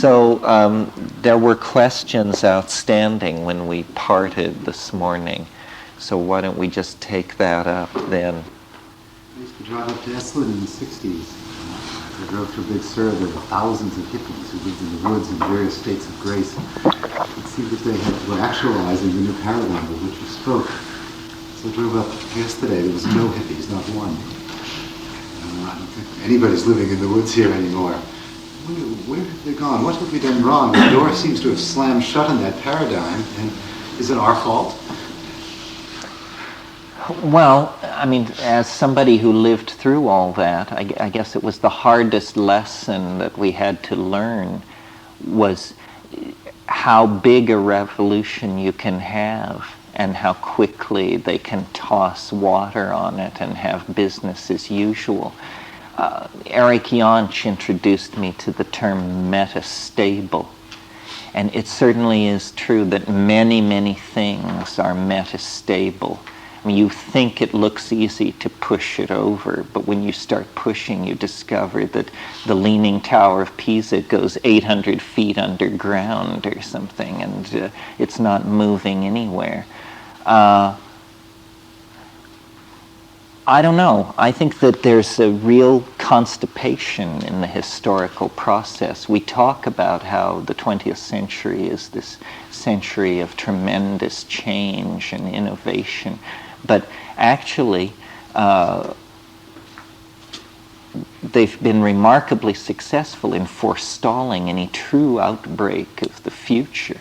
So there were questions outstanding when we parted this morning. So why don't we just take that up then? I used to drive up to Esalen in the 60s. I drove through Big Sur. There were thousands of hippies who lived in the woods in various states of grace. It seemed that they were actualizing the new paradigm of which you spoke. So I drove up yesterday. There was no hippies, not one. I don't think anybody's living in the woods here anymore. Where have they gone? What have we done wrong? The door seems to have slammed shut on that paradigm. And is it our fault? Well, I mean, as somebody who lived through all that, I guess it was the hardest lesson that we had to learn was how big a revolution you can have and how quickly they can toss water on it and have business as usual. Eric Jansch introduced me to the term metastable. And it certainly is true that many, many things are metastable. I mean, you think it looks easy to push it over, but when you start pushing, you discover that the Leaning Tower of Pisa goes 800 feet underground or something, and it's not moving anywhere. I don't know. I think that there's a real constipation in the historical process. We talk about how the 20th century is this century of tremendous change and innovation. But actually, they've been remarkably successful in forestalling any true outbreak of the future.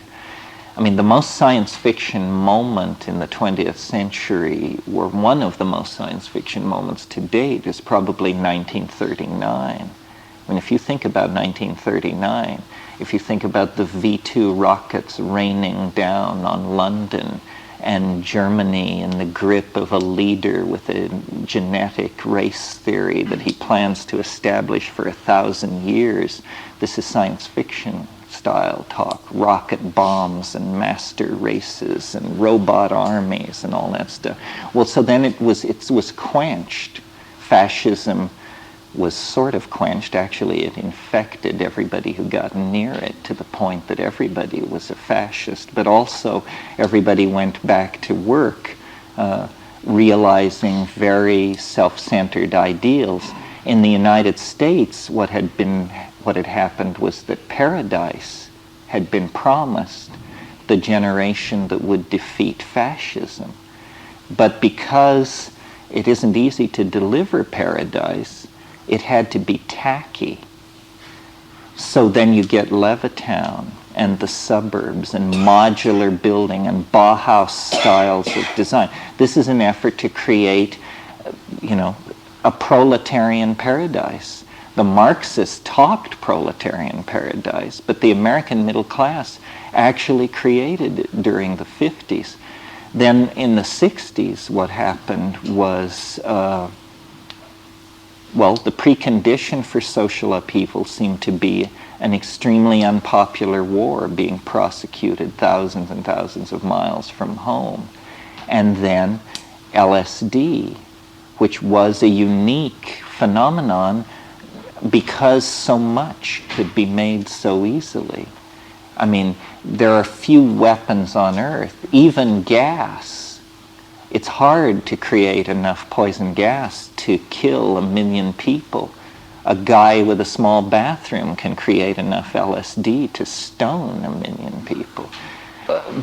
I mean, the most science fiction moment in the 20th century, or one of the most science fiction moments to date, is probably 1939. I mean, if you think about 1939, if you think about the V-2 rockets raining down on London, and Germany in the grip of a leader with a genetic race theory that he plans to establish for 1,000 years. This is science fiction style talk, rocket bombs and master races and robot armies and all that stuff. Well, so then it was quenched. Fascism was sort of quenched. Actually, it infected everybody who got near it to the point that everybody was a fascist, but also everybody went back to work realizing very self-centered ideals. In the United States, what had happened was that paradise had been promised, the generation that would defeat fascism. But because it isn't easy to deliver paradise, it had to be tacky. So then you get Levittown and the suburbs and modular building and Bauhaus styles of design. This is an effort to create, a proletarian paradise. The Marxists talked proletarian paradise, but the American middle class actually created it during the 50s. Then in the 60s, what happened was the precondition for social upheaval seemed to be an extremely unpopular war being prosecuted thousands and thousands of miles from home. And then LSD, which was a unique phenomenon because so much could be made so easily. I mean, there are few weapons on Earth, even gas. It's hard to create enough poison gas to kill 1 million people. A guy with a small bathroom can create enough LSD to stone 1 million people.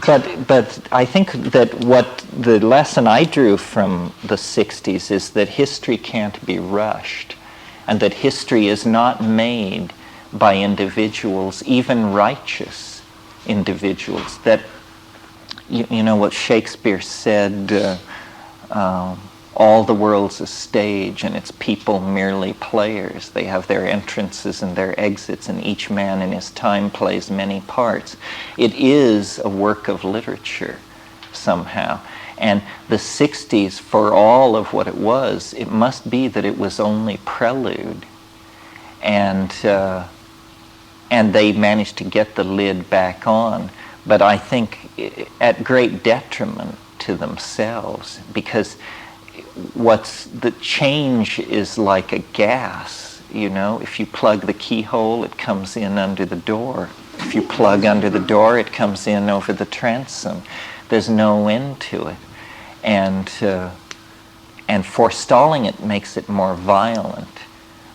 But I think that what the lesson I drew from the 60s is that history can't be rushed, and that history is not made by individuals, even righteous individuals. That you know what Shakespeare said, all the world's a stage and its people merely players. They have their entrances and their exits, and each man in his time plays many parts. It is a work of literature somehow. And the 60s, for all of what it was, it must be that it was only prelude. And they managed to get the lid back on, but I think at great detriment to themselves, because the change is like a gas. You know, if you plug the keyhole, it comes in under the door. If you plug under the door, it comes in over the transom. There's no end to it. And forestalling it makes it more violent.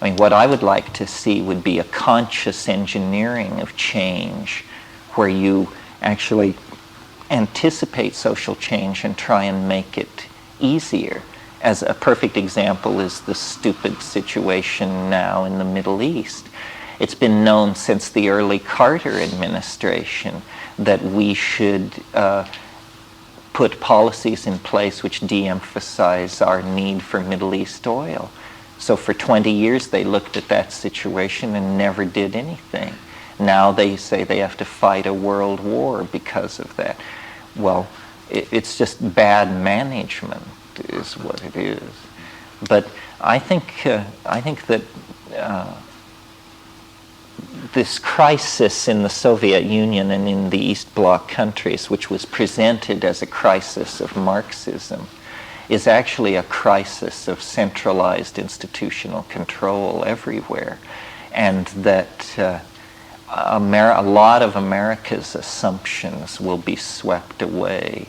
I mean, what I would like to see would be a conscious engineering of change where you actually anticipate social change and try and make it easier. As a perfect example is the stupid situation now in the Middle East. It's been known since the early Carter administration that we should put policies in place which de-emphasize our need for Middle East oil. So for 20 years they looked at that situation and never did anything. Now they say they have to fight a world war because of that. Well, it's just bad management is what it is. But I think that this crisis in the Soviet Union and in the East Bloc countries, which was presented as a crisis of Marxism, is actually a crisis of centralized institutional control everywhere. And that a lot of America's assumptions will be swept away.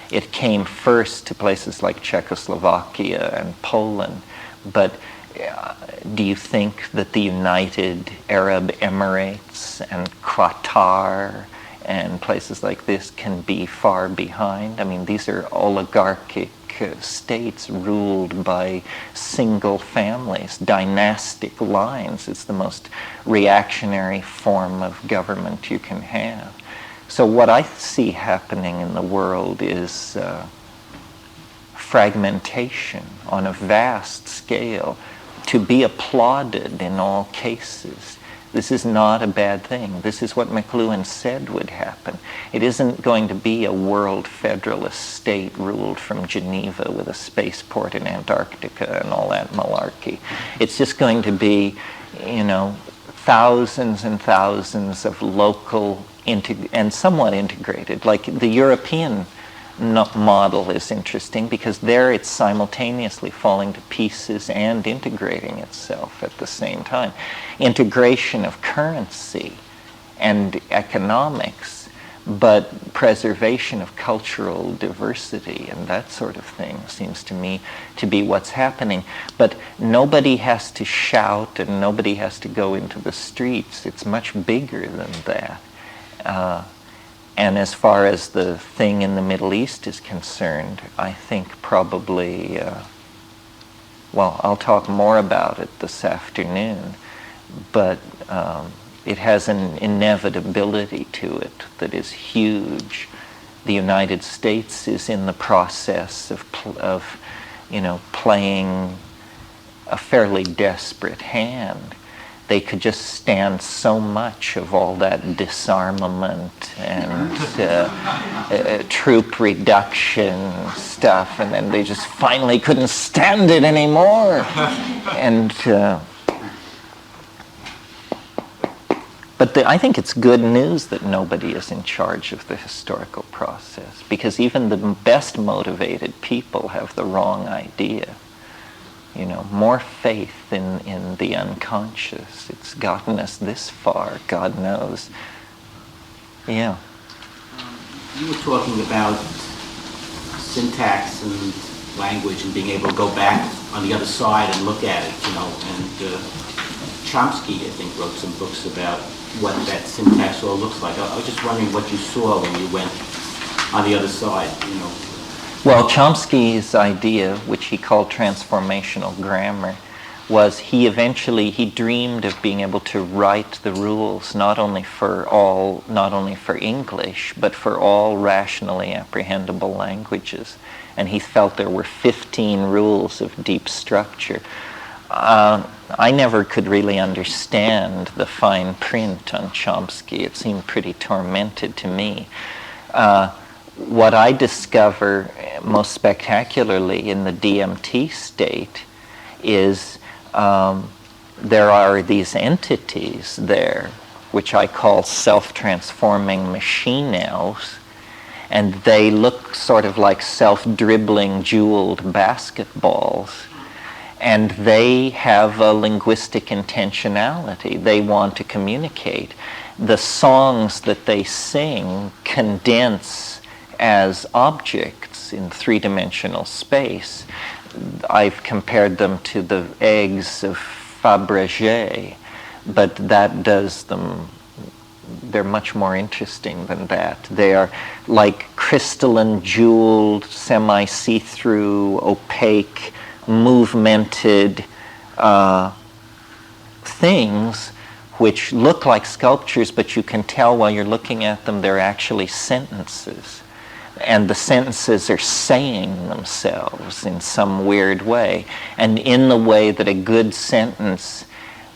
It came first to places like Czechoslovakia and Poland, but do you think that the United Arab Emirates and Qatar and places like this can be far behind? I mean, these are oligarchic states ruled by single families, dynastic lines. It's the most reactionary form of government you can have. So what I see happening in the world is fragmentation on a vast scale, to be applauded in all cases. This is not a bad thing. This is what McLuhan said would happen. It isn't going to be a world federalist state ruled from Geneva with a spaceport in Antarctica and all that malarkey. It's just going to be, you know, thousands and thousands of local and somewhat integrated. Like the European model is interesting because there it's simultaneously falling to pieces and integrating itself at the same time. Integration of currency and economics, but preservation of cultural diversity and that sort of thing seems to me to be what's happening. But nobody has to shout and nobody has to go into the streets. It's much bigger than that. And as far as the thing in the Middle East is concerned, I think probably, well, I'll talk more about it this afternoon, but it has an inevitability to it that is huge. The United States is in the process of you know, playing a fairly desperate hand. They could just stand so much of all that disarmament and troop reduction stuff, and then they just finally couldn't stand it anymore. And but I think it's good news that nobody is in charge of the historical process, because even the best motivated people have the wrong idea. You know, more faith in the unconscious. It's gotten us this far, God knows. Yeah. You were talking about syntax and language and being able to go back on the other side and look at it, you know, and Chomsky, I think, wrote some books about what that syntax all looks like. I was just wondering what you saw when you went on the other side, you know. Well, Chomsky's idea, which he called transformational grammar, was he dreamed of being able to write the rules not only for English, but for all rationally apprehendable languages. And he felt there were 15 rules of deep structure. I never could really understand the fine print on Chomsky. It seemed pretty tormented to me. What I discover most spectacularly in the DMT state is there are these entities there, which I call self-transforming machine elves, and they look sort of like self-dribbling jeweled basketballs. And they have a linguistic intentionality. They want to communicate. The songs that they sing condense as objects in three-dimensional space. I've compared them to the eggs of Fabergé, but that does them, they're much more interesting than that. They are like crystalline, jeweled, semi-see-through, opaque, movemented things which look like sculptures, but you can tell while you're looking at them they're actually sentences. And the sentences are saying themselves in some weird way. And in the way that a good sentence,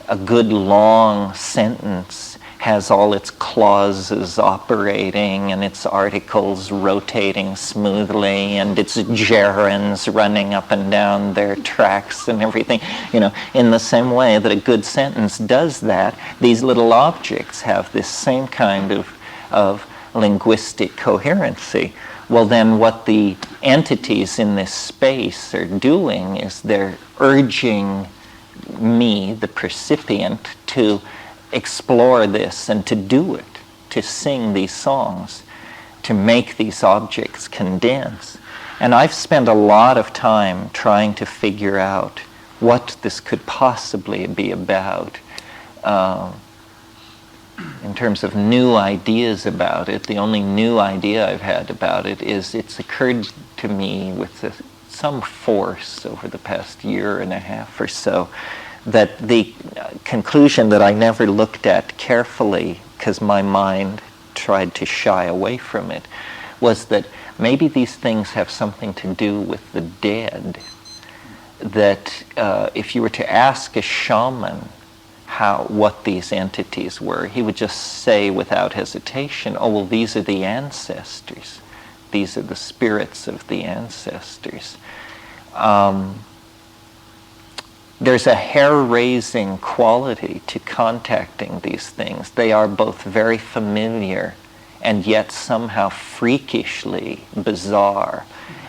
a good long sentence, has all its clauses operating and its articles rotating smoothly and its gerunds running up and down their tracks and everything. In the same way that a good sentence does that, these little objects have this same kind of linguistic coherency. Well, then what the entities in this space are doing is they're urging me, the percipient, to explore this and to do it, to sing these songs, to make these objects condense. And I've spent a lot of time trying to figure out what this could possibly be about. In terms of new ideas about it, the only new idea I've had about it is it's occurred to me with some force over the past year and a half or so, that the conclusion that I never looked at carefully because my mind tried to shy away from it was that maybe these things have something to do with the dead. That if you were to ask a shaman what these entities were, he would just say without hesitation, oh, well, these are the ancestors. These are the spirits of the ancestors. There's a hair-raising quality to contacting these things. They are both very familiar and yet somehow freakishly bizarre.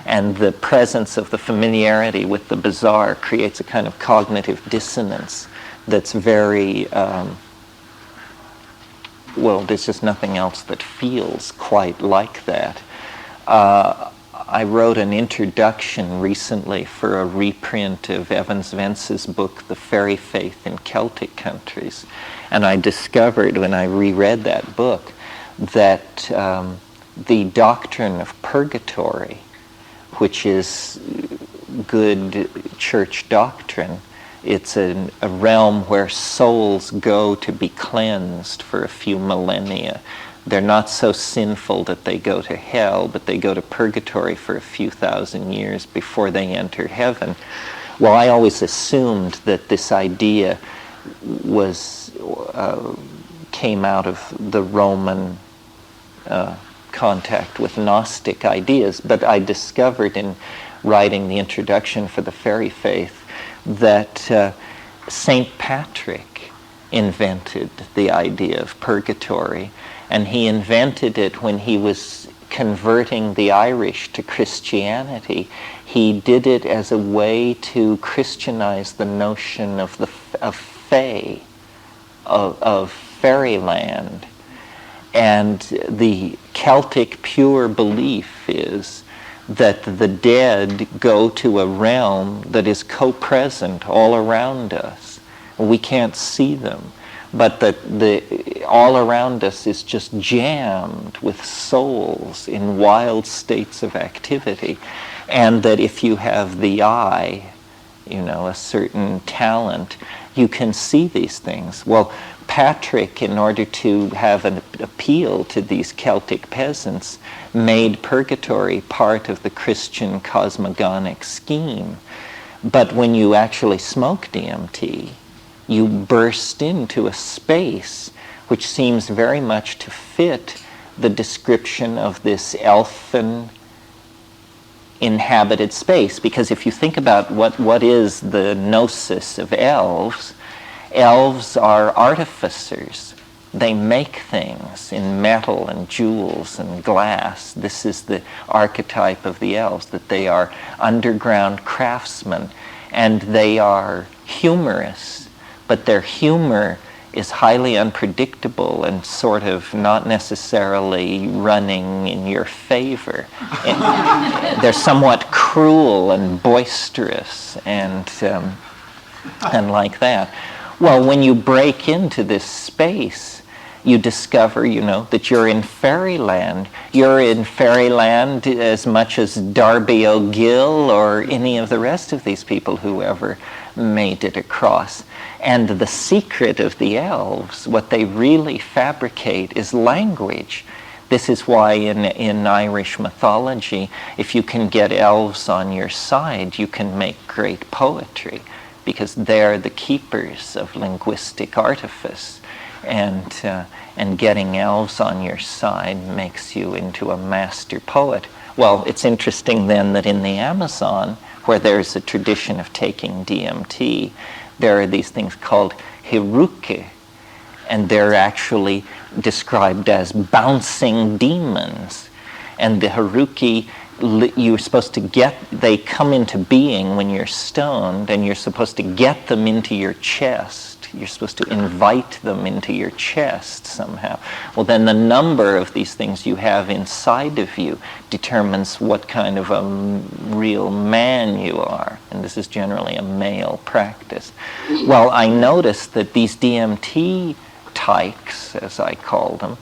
And the presence of the familiarity with the bizarre creates a kind of cognitive dissonance that's very, there's just nothing else that feels quite like that. I wrote an introduction recently for a reprint of Evans Vence's book, The Fairy Faith in Celtic Countries. And I discovered when I reread that book that the doctrine of purgatory, which is good church doctrine, it's a realm where souls go to be cleansed for a few millennia. They're not so sinful that they go to hell, but they go to purgatory for a few thousand years before they enter heaven. Well, I always assumed that this idea came out of the Roman contact with Gnostic ideas, but I discovered in writing the introduction for the Fairy Faith that St. Patrick invented the idea of purgatory, and he invented it when he was converting the Irish to Christianity. He did it as a way to Christianize the notion of fae, of fairyland. And the Celtic pure belief is that the dead go to a realm that is co-present all around us. We can't see them, but that all around us is just jammed with souls in wild states of activity, and that if you have the eye, a certain talent, you can see these things. Well, Patrick, in order to have an appeal to these Celtic peasants, made purgatory part of the Christian cosmogonic scheme. But when you actually smoke DMT, you burst into a space which seems very much to fit the description of this elfin inhabited space. Because if you think about what is the gnosis of elves, elves are artificers. They make things in metal and jewels and glass. This is the archetype of the elves, that they are underground craftsmen. and they are humorous, but their humor is highly unpredictable and sort of not necessarily running in your favor. They're somewhat cruel and boisterous and like that. Well, when you break into this space, you discover, that you're in fairyland. You're in fairyland as much as Darby O'Gill or any of the rest of these people who ever made it across. And the secret of the elves, what they really fabricate, is language. This is why in Irish mythology, if you can get elves on your side, you can make great poetry, because they're the keepers of linguistic artifice. And getting elves on your side makes you into a master poet. Well, it's interesting then that in the Amazon, where there's a tradition of taking DMT, there are these things called hiruke, and they're actually described as bouncing demons. And the hiruke, you're supposed to they come into being when you're stoned, and you're supposed to get them into your chest. You're supposed to invite them into your chest somehow. Well, then the number of these things you have inside of you determines what kind of a real man you are. And this is generally a male practice. Well, I noticed that these DMT tykes, as I call them,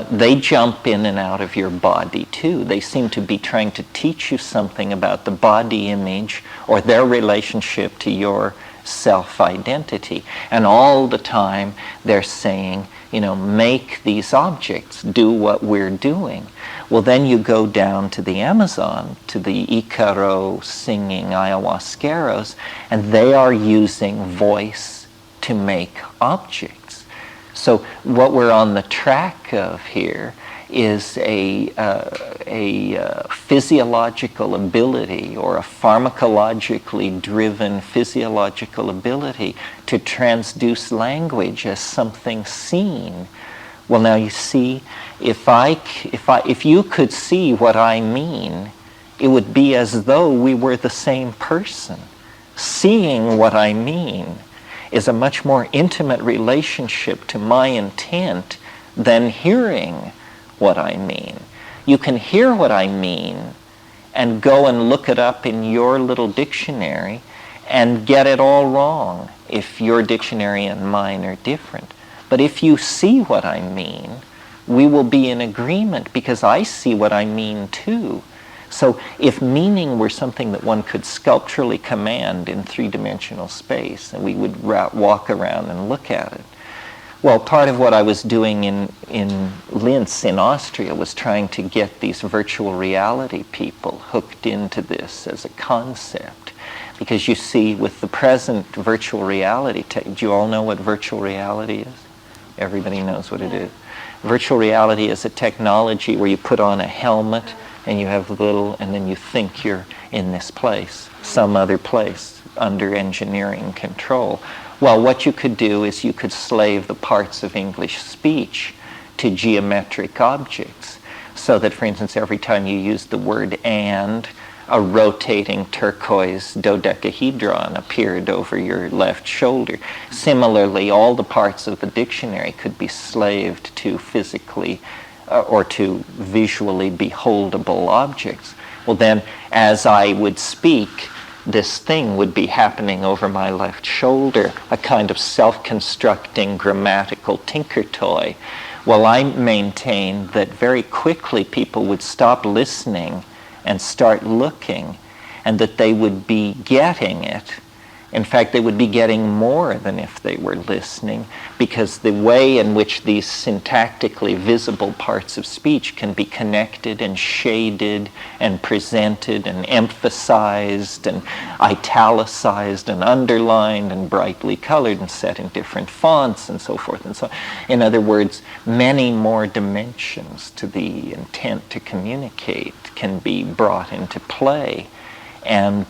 they jump in and out of your body too. They seem to be trying to teach you something about the body image or their relationship to your self-identity. And all the time they're saying, make these objects do what we're doing. Well, then you go down to the Amazon, to the Icaro singing ayahuasqueros, and they are using voice to make objects. So what we're on the track of here is a physiological ability, or a pharmacologically driven physiological ability to transduce language as something seen. Well, now you see, if you could see what I mean, it would be as though we were the same person. Seeing what I mean is a much more intimate relationship to my intent than hearing what I mean. You can hear what I mean and go and look it up in your little dictionary and get it all wrong if your dictionary and mine are different. But if you see what I mean, we will be in agreement, because I see what I mean too. So if meaning were something that one could sculpturally command in three-dimensional space, and we would walk around and look at it. Well, part of what I was doing in Linz in Austria was trying to get these virtual reality people hooked into this as a concept. Because you see, with the present virtual reality, do you all know what virtual reality is? Everybody knows what it is. Virtual reality is a technology where you put on a helmet and you have and then you think you're in this place, some other place, under engineering control. Well, what you could do is you could slave the parts of English speech to geometric objects, so that, for instance, every time you use the word "and," a rotating turquoise dodecahedron appeared over your left shoulder. Similarly, all the parts of the dictionary could be slaved to physically or to visually beholdable objects. Well, then, as I would speak, this thing would be happening over my left shoulder, a kind of self-constructing grammatical tinker toy. Well, I maintained that very quickly people would stop listening and start looking, and that they would be getting it. In fact, they would be getting more than if they were listening, because the way in which these syntactically visible parts of speech can be connected and shaded and presented and emphasized and italicized and underlined and brightly colored and set in different fonts and so forth and so on. In other words, many more dimensions to the intent to communicate can be brought into play. And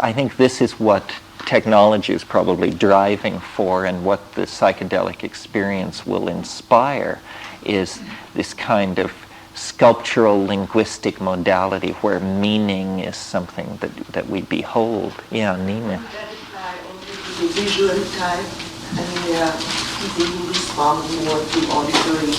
I think this is what technology is probably driving for, and what the psychedelic experience will inspire, is this kind of sculptural linguistic modality where meaning is something that we behold. Yeah, Nina. Would that apply only to the visual type? I mean, there are people who respond more to auditory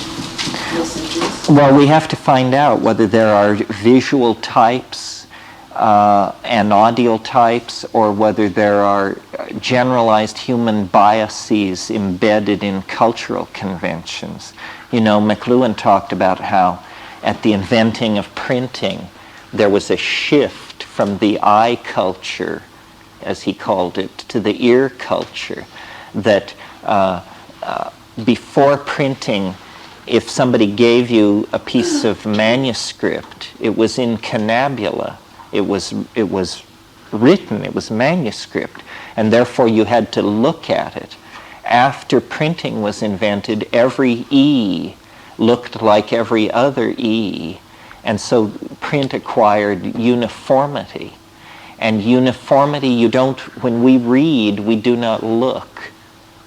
messages. Well, we have to find out whether there are visual types and audio types, or whether there are generalized human biases embedded in cultural conventions. You know, McLuhan talked about how at the inventing of printing, there was a shift from the eye culture, as he called it, to the ear culture, that before printing, if somebody gave you a piece of manuscript, it was in cannabula. It was written, it was manuscript, and therefore you had to look at it. After printing was invented, every E looked like every other E, and so print acquired uniformity. And uniformity, you don't, when we read, we do not look.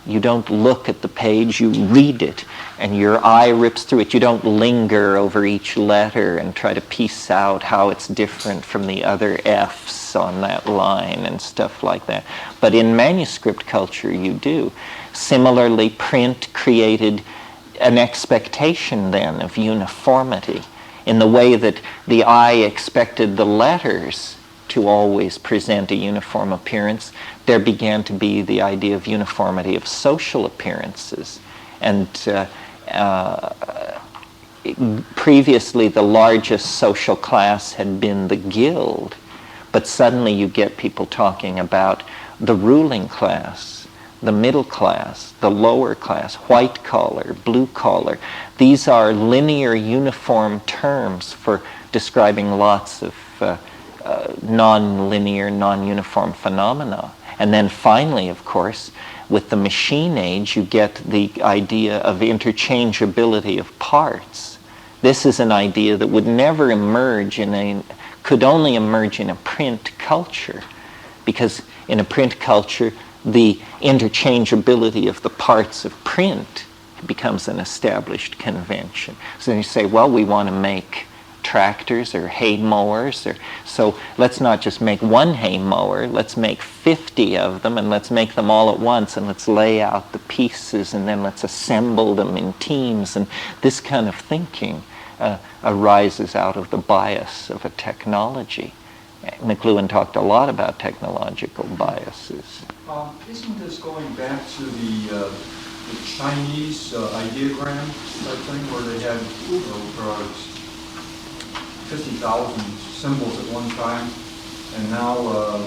You don't look at the page, you read it, and your eye rips through it. You don't linger over each letter and try to piece out how it's different from the other F's on that line and stuff like that. But in manuscript culture, you do. Similarly, print created an expectation then of uniformity in the way that the eye expected the letters to always present a uniform appearance. There began to be the idea of uniformity of social appearances. And previously the largest social class had been the guild, but suddenly you get people talking about the ruling class, the middle class, the lower class, white collar, blue collar. These are linear uniform terms for describing lots of non-linear, non-uniform phenomena. And then finally, of course, with the machine age, you get the idea of interchangeability of parts. This is an idea that would never emerge could only emerge in a print culture, because in a print culture, the interchangeability of the parts of print becomes an established convention. So you say, well, we want to make tractors or hay mowers, so let's not just make one hay mower, let's make 50 of them, and let's make them all at once, and let's lay out the pieces, and then let's assemble them in teams. And this kind of thinking arises out of the bias of a technology. McLuhan talked a lot about technological biases. Isn't this going back to the Chinese ideogram type thing, where they had 50,000 symbols at one time, and now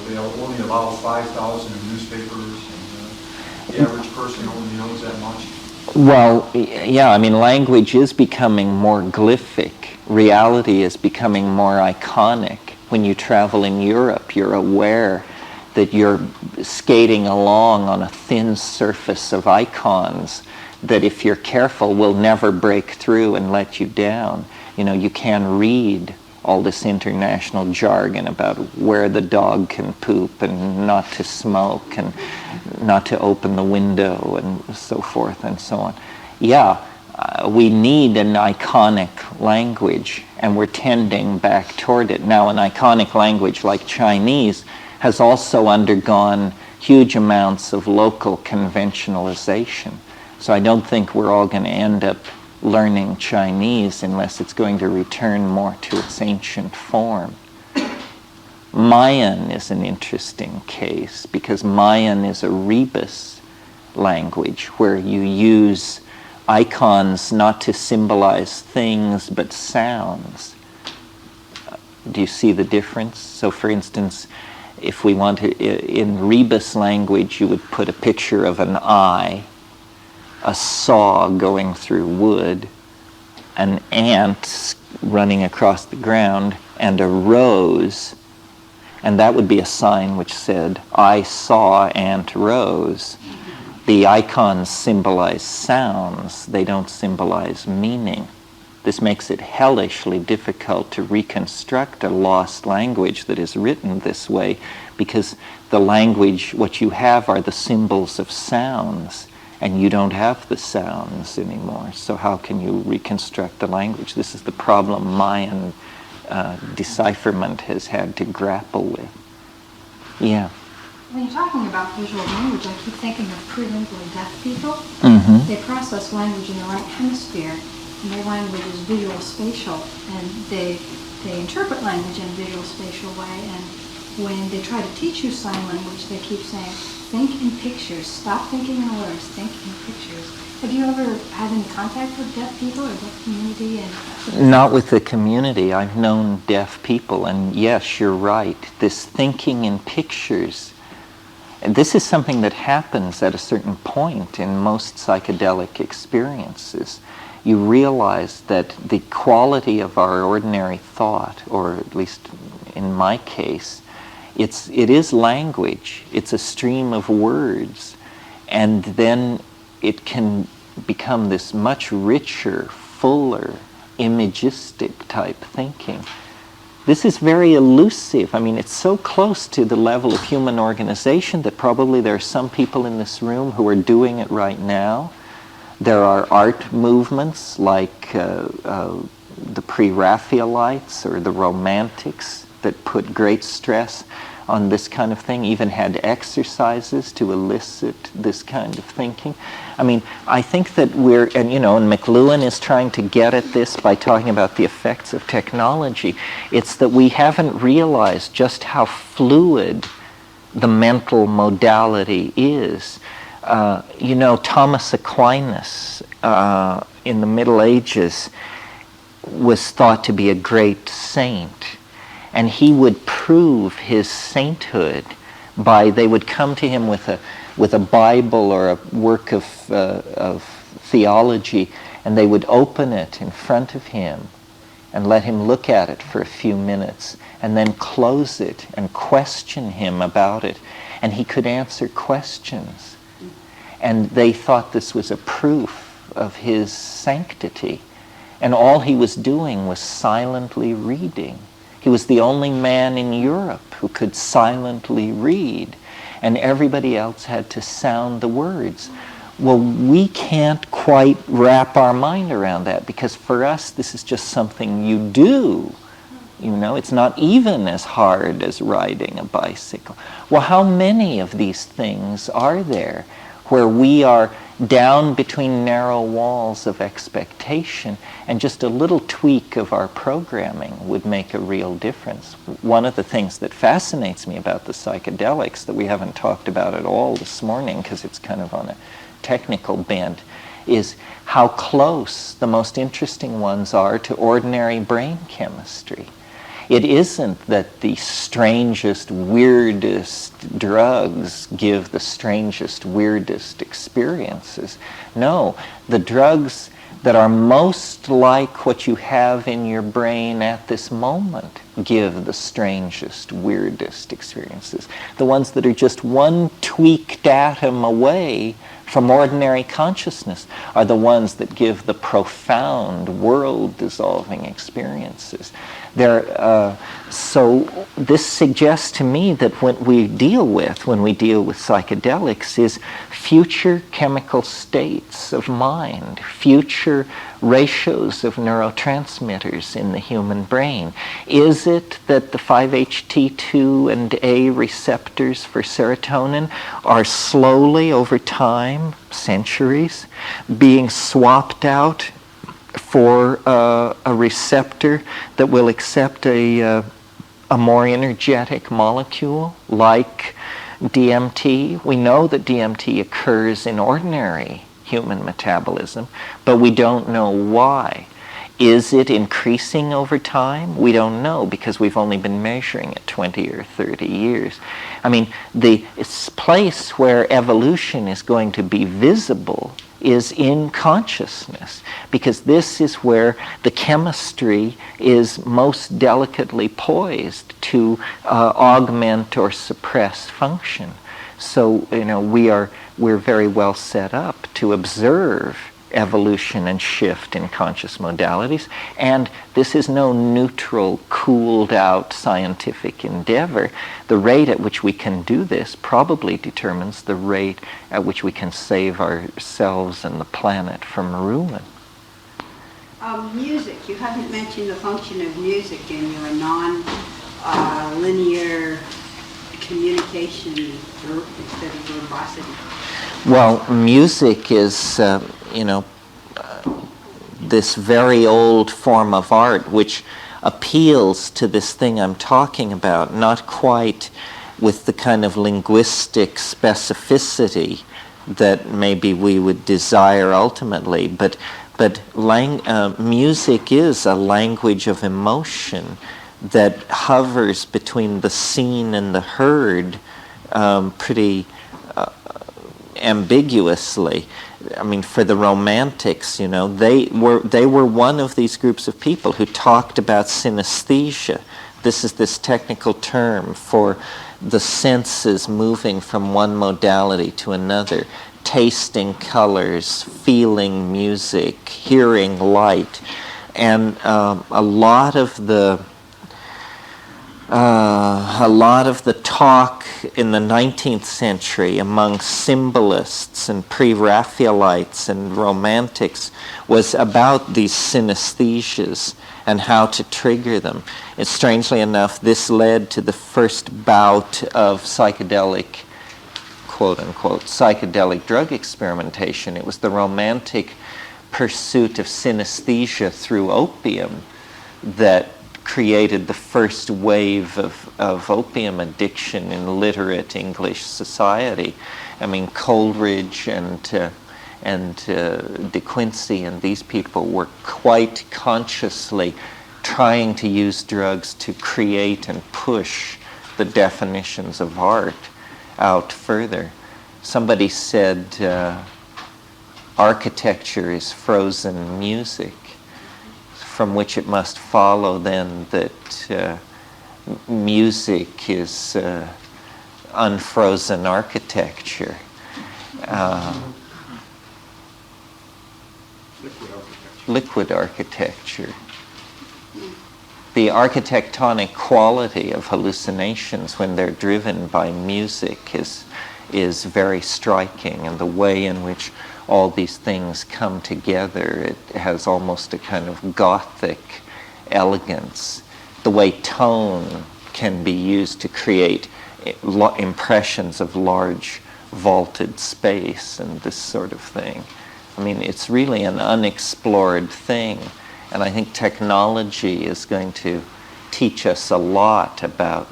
they only allow 5,000 in newspapers, and the average person only knows that much? Well, yeah, I mean, language is becoming more glyphic. Reality is becoming more iconic. When you travel in Europe, you're aware that you're skating along on a thin surface of icons that, if you're careful, will never break through and let you down. You know, you can read all this international jargon about where the dog can poop and not to smoke and not to open the window and so forth and so on. Yeah, we need an iconic language, and we're tending back toward it. Now, an iconic language like Chinese has also undergone huge amounts of local conventionalization. So I don't think we're all going to end up learning Chinese unless it's going to return more to its ancient form. Mayan is an interesting case, because Mayan is a rebus language where you use icons not to symbolize things but sounds. Do you see the difference? So for instance, if we want to, in rebus language, you would put a picture of an eye, a saw going through wood, an ant running across the ground, and a rose. And that would be a sign which said, I saw ant rose. The icons symbolize sounds. They don't symbolize meaning. This makes it hellishly difficult to reconstruct a lost language that is written this way, because the language, what you have are the symbols of sounds, and you don't have the sounds anymore. So how can you reconstruct the language? This is the problem Mayan decipherment has had to grapple with. Yeah. When you're talking about visual language, I keep thinking of prelingually deaf people. Mm-hmm. They process language in the right hemisphere, and their language is visual spatial, and they interpret language in a visual spatial way. And when they try to teach you sign language, they keep saying, think in pictures, stop thinking in words, think in pictures. Have you ever had any contact with deaf people or deaf community? Not with the community. I've known deaf people, and yes, you're right. This thinking in pictures, and this is something that happens at a certain point in most psychedelic experiences. You realize that the quality of our ordinary thought, or at least in my case, it is language. It's a stream of words, and then it can become this much richer, fuller, imagistic type thinking. This is very elusive. I mean, it's so close to the level of human organization that probably there are some people in this room who are doing it right now. There are art movements like the Pre-Raphaelites or the Romantics that put great stress on this kind of thing, even had exercises to elicit this kind of thinking. I mean, I think that and McLuhan is trying to get at this by talking about the effects of technology. It's that we haven't realized just how fluid the mental modality is. Thomas Aquinas in the Middle Ages was thought to be a great saint. And he would prove his sainthood they would come to him with a Bible or a work of theology, and they would open it in front of him and let him look at it for a few minutes, and then close it and question him about it. And he could answer questions. And they thought this was a proof of his sanctity. And all he was doing was silently reading. He was the only man in Europe who could silently read, and everybody else had to sound the words. Well, we can't quite wrap our mind around that, because for us this is just something you do. It's not even as hard as riding a bicycle. Well, how many of these things are there where we are down between narrow walls of expectation, and just a little tweak of our programming would make a real difference? One of the things that fascinates me about the psychedelics that we haven't talked about at all this morning, because it's kind of on a technical bent, is how close the most interesting ones are to ordinary brain chemistry. It isn't that the strangest, weirdest drugs give the strangest, weirdest experiences. No, the drugs that are most like what you have in your brain at this moment give the strangest, weirdest experiences. The ones that are just one tweaked atom away from ordinary consciousness are the ones that give the profound, world-dissolving experiences. So this suggests to me that what we deal with when we deal with psychedelics is future chemical states of mind, future ratios of neurotransmitters in the human brain. Is it that the 5-HT2 and A receptors for serotonin are slowly over time, centuries, being swapped out for a receptor that will accept a more energetic molecule like DMT? We know that DMT occurs in ordinary human metabolism, but we don't know why. Is it increasing over time? We don't know, because we've only been measuring it 20 or 30 years. I mean, the place where evolution is going to be visible is in consciousness, because this is where the chemistry is most delicately poised to augment or suppress function. So, we're very well set up to observe evolution and shift in conscious modalities. And this is no neutral, cooled out scientific endeavor. The rate at which we can do this probably determines the rate at which we can save ourselves and the planet from ruin. Music. You haven't mentioned the function of music in your non-linear communication instead of verbosity. Well, music is, this very old form of art which appeals to this thing I'm talking about, not quite with the kind of linguistic specificity that maybe we would desire ultimately, but music is a language of emotion that hovers between the seen and the heard pretty ambiguously. I mean, for the Romantics, they were one of these groups of people who talked about synesthesia. This is this technical term for the senses moving from one modality to another, tasting colors, feeling music, hearing light, and a lot of the talk in the 19th century among symbolists and pre-Raphaelites and Romantics was about these synesthesias and how to trigger them. And strangely enough, this led to the first bout of psychedelic, quote-unquote, psychedelic drug experimentation. It was the Romantic pursuit of synesthesia through opium that created the first wave of opium addiction in literate English society. I mean, Coleridge and De Quincey and these people were quite consciously trying to use drugs to create and push the definitions of art out further. Somebody said architecture is frozen music, from which it must follow then that music is unfrozen architecture. Liquid architecture. The architectonic quality of hallucinations when they're driven by music is very striking, and the way in which all these things come together, it has almost a kind of Gothic elegance. The way tone can be used to create impressions of large vaulted space and this sort of thing. I mean, it's really an unexplored thing, and I think technology is going to teach us a lot about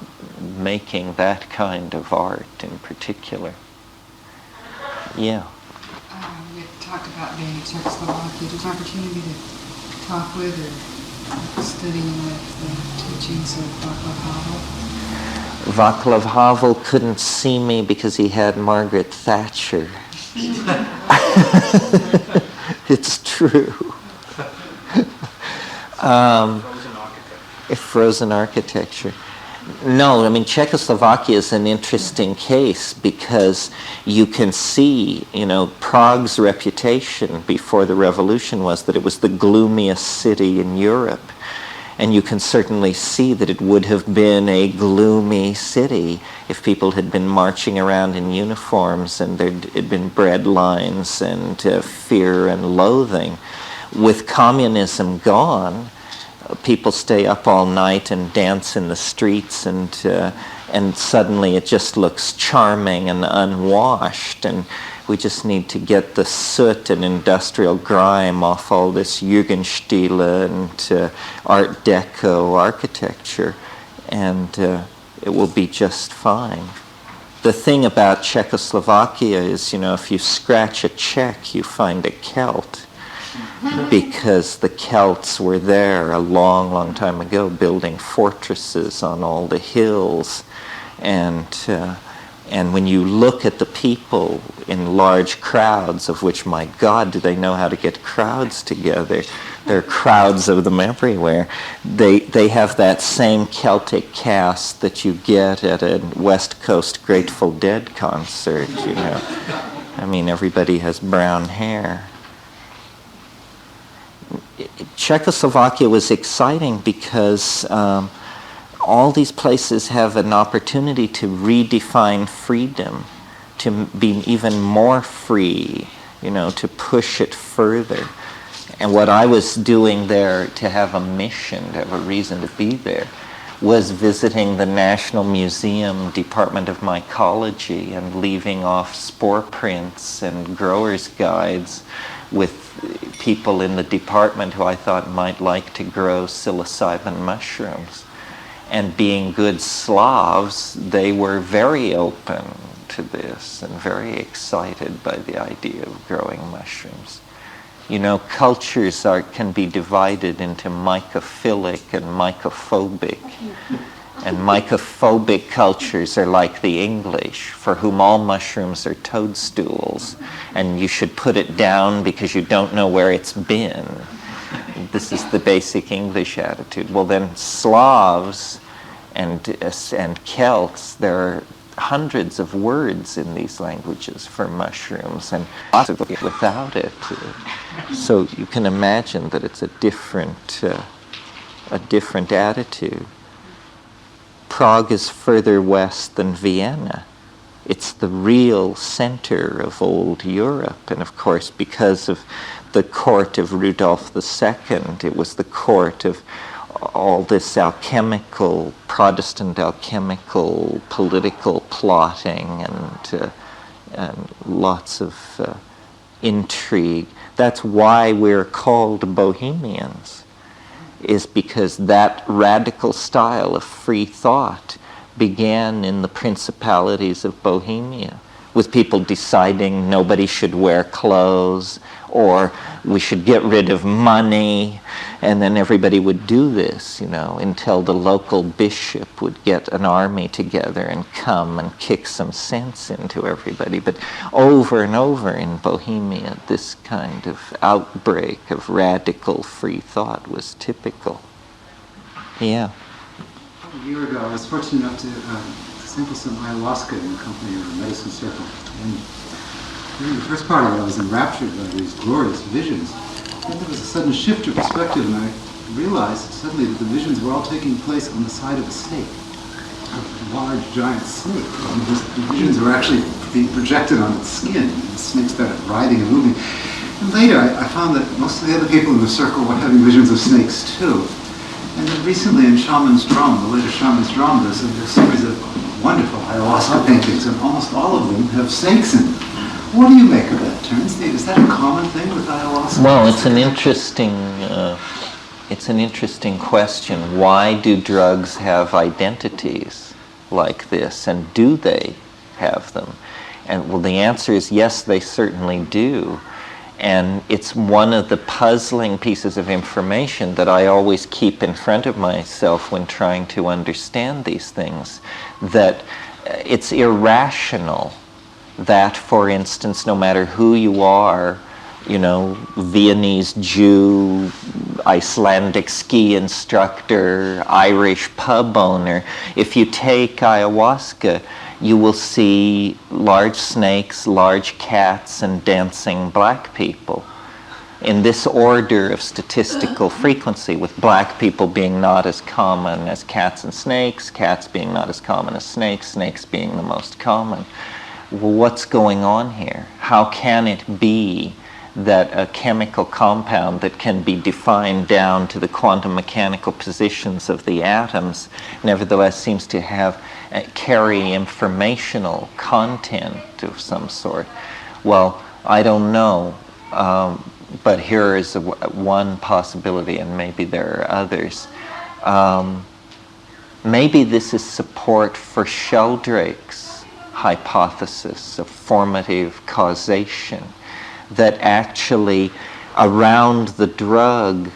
making that kind of art in particular. Yeah. We talked about being in Czechoslovakia. Did you have opportunity to talk with or study with the teachings of Václav Havel? Václav Havel couldn't see me because he had Margaret Thatcher. It's true. Frozen architecture. No, I mean, Czechoslovakia is an interesting case because you can see, Prague's reputation before the revolution was that it was the gloomiest city in Europe. And you can certainly see that it would have been a gloomy city if people had been marching around in uniforms and there had been bread lines and fear and loathing. With communism gone, people stay up all night and dance in the streets, and suddenly it just looks charming and unwashed, and we just need to get the soot and industrial grime off all this Jugendstil and Art Deco architecture, and it will be just fine. The thing about Czechoslovakia is, if you scratch a Czech, you find a Celt. Because the Celts were there a long, long time ago, building fortresses on all the hills, and when you look at the people in large crowds, of which, my God, do they know how to get crowds together? There are crowds of them everywhere. They have that same Celtic cast that you get at a West Coast Grateful Dead concert. I mean, everybody has brown hair. Czechoslovakia was exciting because all these places have an opportunity to redefine freedom, to be even more free, to push it further. And what I was doing there, to have a mission, to have a reason to be there, was visiting the National Museum Department of Mycology and leaving off spore prints and growers' guides with people in the department who I thought might like to grow psilocybin mushrooms. And being good Slavs, they were very open to this and very excited by the idea of growing mushrooms. Cultures can be divided into mycophilic and mycophobic. And mycophobic cultures are like the English, for whom all mushrooms are toadstools, and you should put it down because you don't know where it's been. This is the basic English attitude. Well, then Slavs and Celts, there are hundreds of words in these languages for mushrooms, and lots of it without it. So you can imagine that it's a different attitude. Prague is further west than Vienna. It's the real center of old Europe, and of course, because of the court of Rudolf II, it was the court of all this Protestant alchemical political plotting and lots of intrigue. That's why we're called Bohemians, is because that radical style of free thought began in the principalities of Bohemia, with people deciding nobody should wear clothes, or we should get rid of money, and then everybody would do this, until the local bishop would get an army together and come and kick some sense into everybody. But over and over in Bohemia, this kind of outbreak of radical free thought was typical. Yeah. A year ago, I was fortunate enough to sample some ayahuasca in the company of a medicine circle. And during the first part of it, I was enraptured by these glorious visions. Then there was a sudden shift of perspective, and I realized suddenly that the visions were all taking place on the side of a snake, a large, giant snake. And the visions were actually being projected on its skin, and the snake started writhing and moving. And later, I found that most of the other people in the circle were having visions of snakes too. And then recently in Shaman's Drum, the later Shaman's Drum, there's a series of wonderful ayahuasca paintings, and almost all of them have snakes in them. What do you make of that, Terence? Is that a common thing with ayahuasca? Well, it's an interesting question. Why do drugs have identities like this, and do they have them? And well, the answer is yes, they certainly do. And it's one of the puzzling pieces of information that I always keep in front of myself when trying to understand these things, that it's irrational that, for instance, no matter who you are, Viennese Jew, Icelandic ski instructor, Irish pub owner, if you take ayahuasca, you will see large snakes, large cats, and dancing black people in this order of statistical frequency, with black people being not as common as cats and snakes, cats being not as common as snakes, snakes being the most common. Well, what's going on here? How can it be that a chemical compound that can be defined down to the quantum mechanical positions of the atoms nevertheless seems to carry informational content of some sort? Well, I don't know, but here is one possibility, and maybe there are others. Maybe this is support for Sheldrake's hypothesis of formative causation, that actually around the drug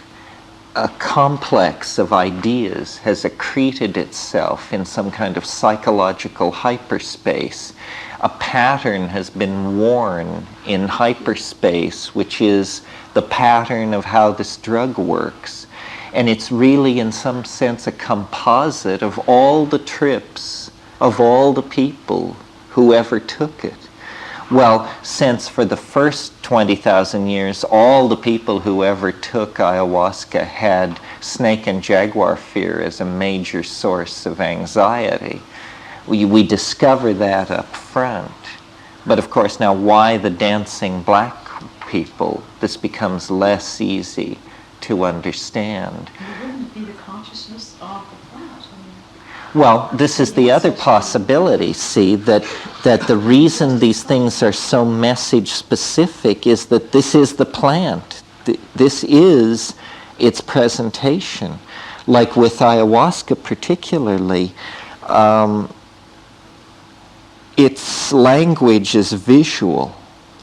a complex of ideas has accreted itself in some kind of psychological hyperspace. A pattern has been worn in hyperspace, which is the pattern of how this drug works. And it's really, in some sense, a composite of all the trips of all the people who ever took it. Well, since for the first 20,000 years, all the people who ever took ayahuasca had snake and jaguar fear as a major source of anxiety. We discover that up front. But of course, now why the dancing black people? This becomes less easy to understand. It wouldn't be the consciousness of the plant. Well, this is the other possibility, see, that the reason these things are so message specific is that this is the plant. This is its presentation. Like with ayahuasca particularly, its language is visual.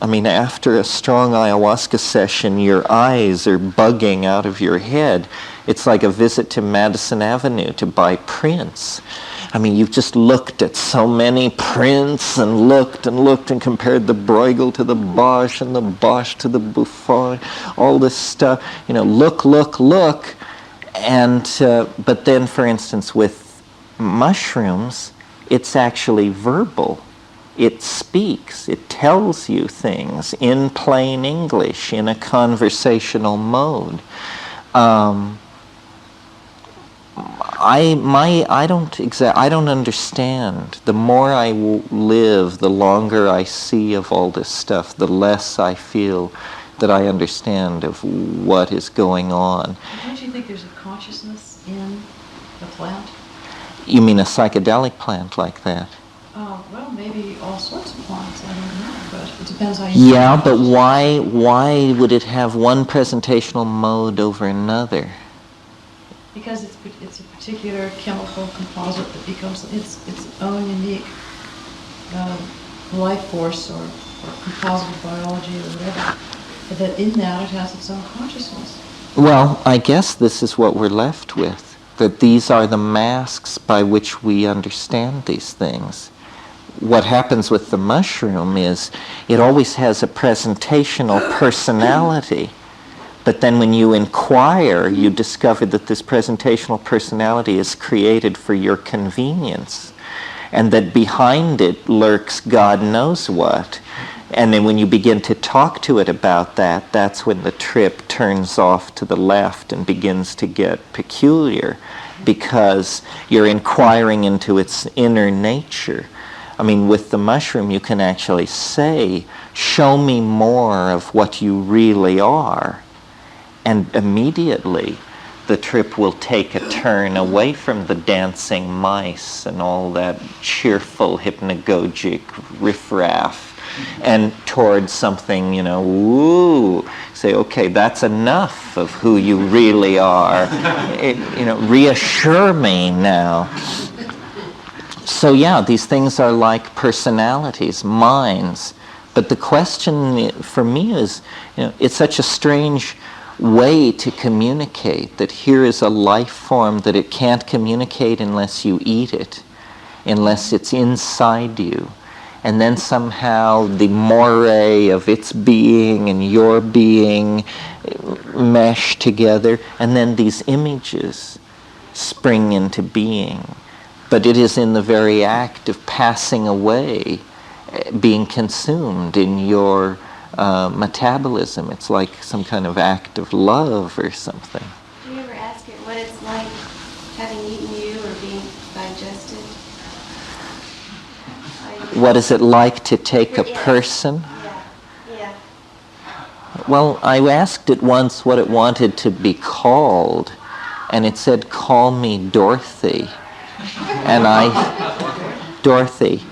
I mean, after a strong ayahuasca session, your eyes are bugging out of your head. It's like a visit to Madison Avenue to buy prints. I mean, you've just looked at so many prints and looked and compared the Bruegel to the Bosch and the Bosch to the Buffon, all this stuff. You know, look. And, but then, for instance, with mushrooms, it's actually verbal. It speaks, it tells you things in plain English, in a conversational mode. I don't understand. The more I live, the longer I see of all this stuff, the less I feel that I understand of what is going on. Don't you think there's a consciousness in the plant? You mean a psychedelic plant like that? Well, maybe all sorts of plants, I don't know, but it depends how you... Yeah, but why would it have one presentational mode over another? Because it's a particular chemical composite that becomes its own unique life force or composite biology or whatever. But that in that it has its own consciousness. Well, I guess this is what we're left with, that these are the masks by which we understand these things. What happens with the mushroom is it always has a presentational personality. But then when you inquire, you discover that this presentational personality is created for your convenience, and that behind it lurks God knows what. And then when you begin to talk to it about that, that's when the trip turns off to the left and begins to get peculiar, because you're inquiring into its inner nature. I mean, with the mushroom, you can actually say, show me more of what you really are. And immediately, the trip will take a turn away from the dancing mice and all that cheerful, hypnagogic riffraff, and towards something, woo, say, okay, that's enough of who you really are. Reassure me now. So yeah, these things are like personalities, minds. But the question for me is, it's such a strange way to communicate, that here is a life form that it can't communicate unless you eat it, unless it's inside you. And then somehow the moire of its being and your being mesh together, and then these images spring into being. But it is in the very act of passing away, being consumed in your metabolism. It's like some kind of act of love or something. Do you ever ask it what it's like having eaten you or being digested? What is it like to take a person? Yeah. Well, I asked it once what it wanted to be called, and it said, call me Dorothy. And Dorothy.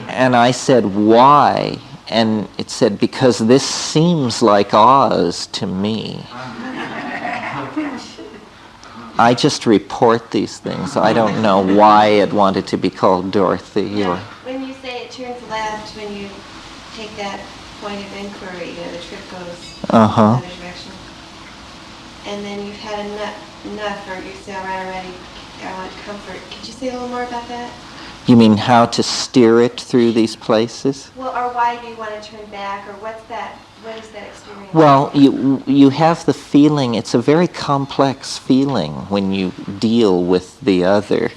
And I said, why? And it said, because this seems like Oz to me. I just report these things. I don't know why it wanted to be called Dorothy. Or When you say it turns left, when you take that point of inquiry, the trip goes in another direction. And then you've had enough, or you say, all right, already, I want comfort. Could you say a little more about that? You mean how to steer it through these places? Well, or why do you want to turn back, or what is that experience? Well, you have the feeling, it's a very complex feeling when you deal with the other.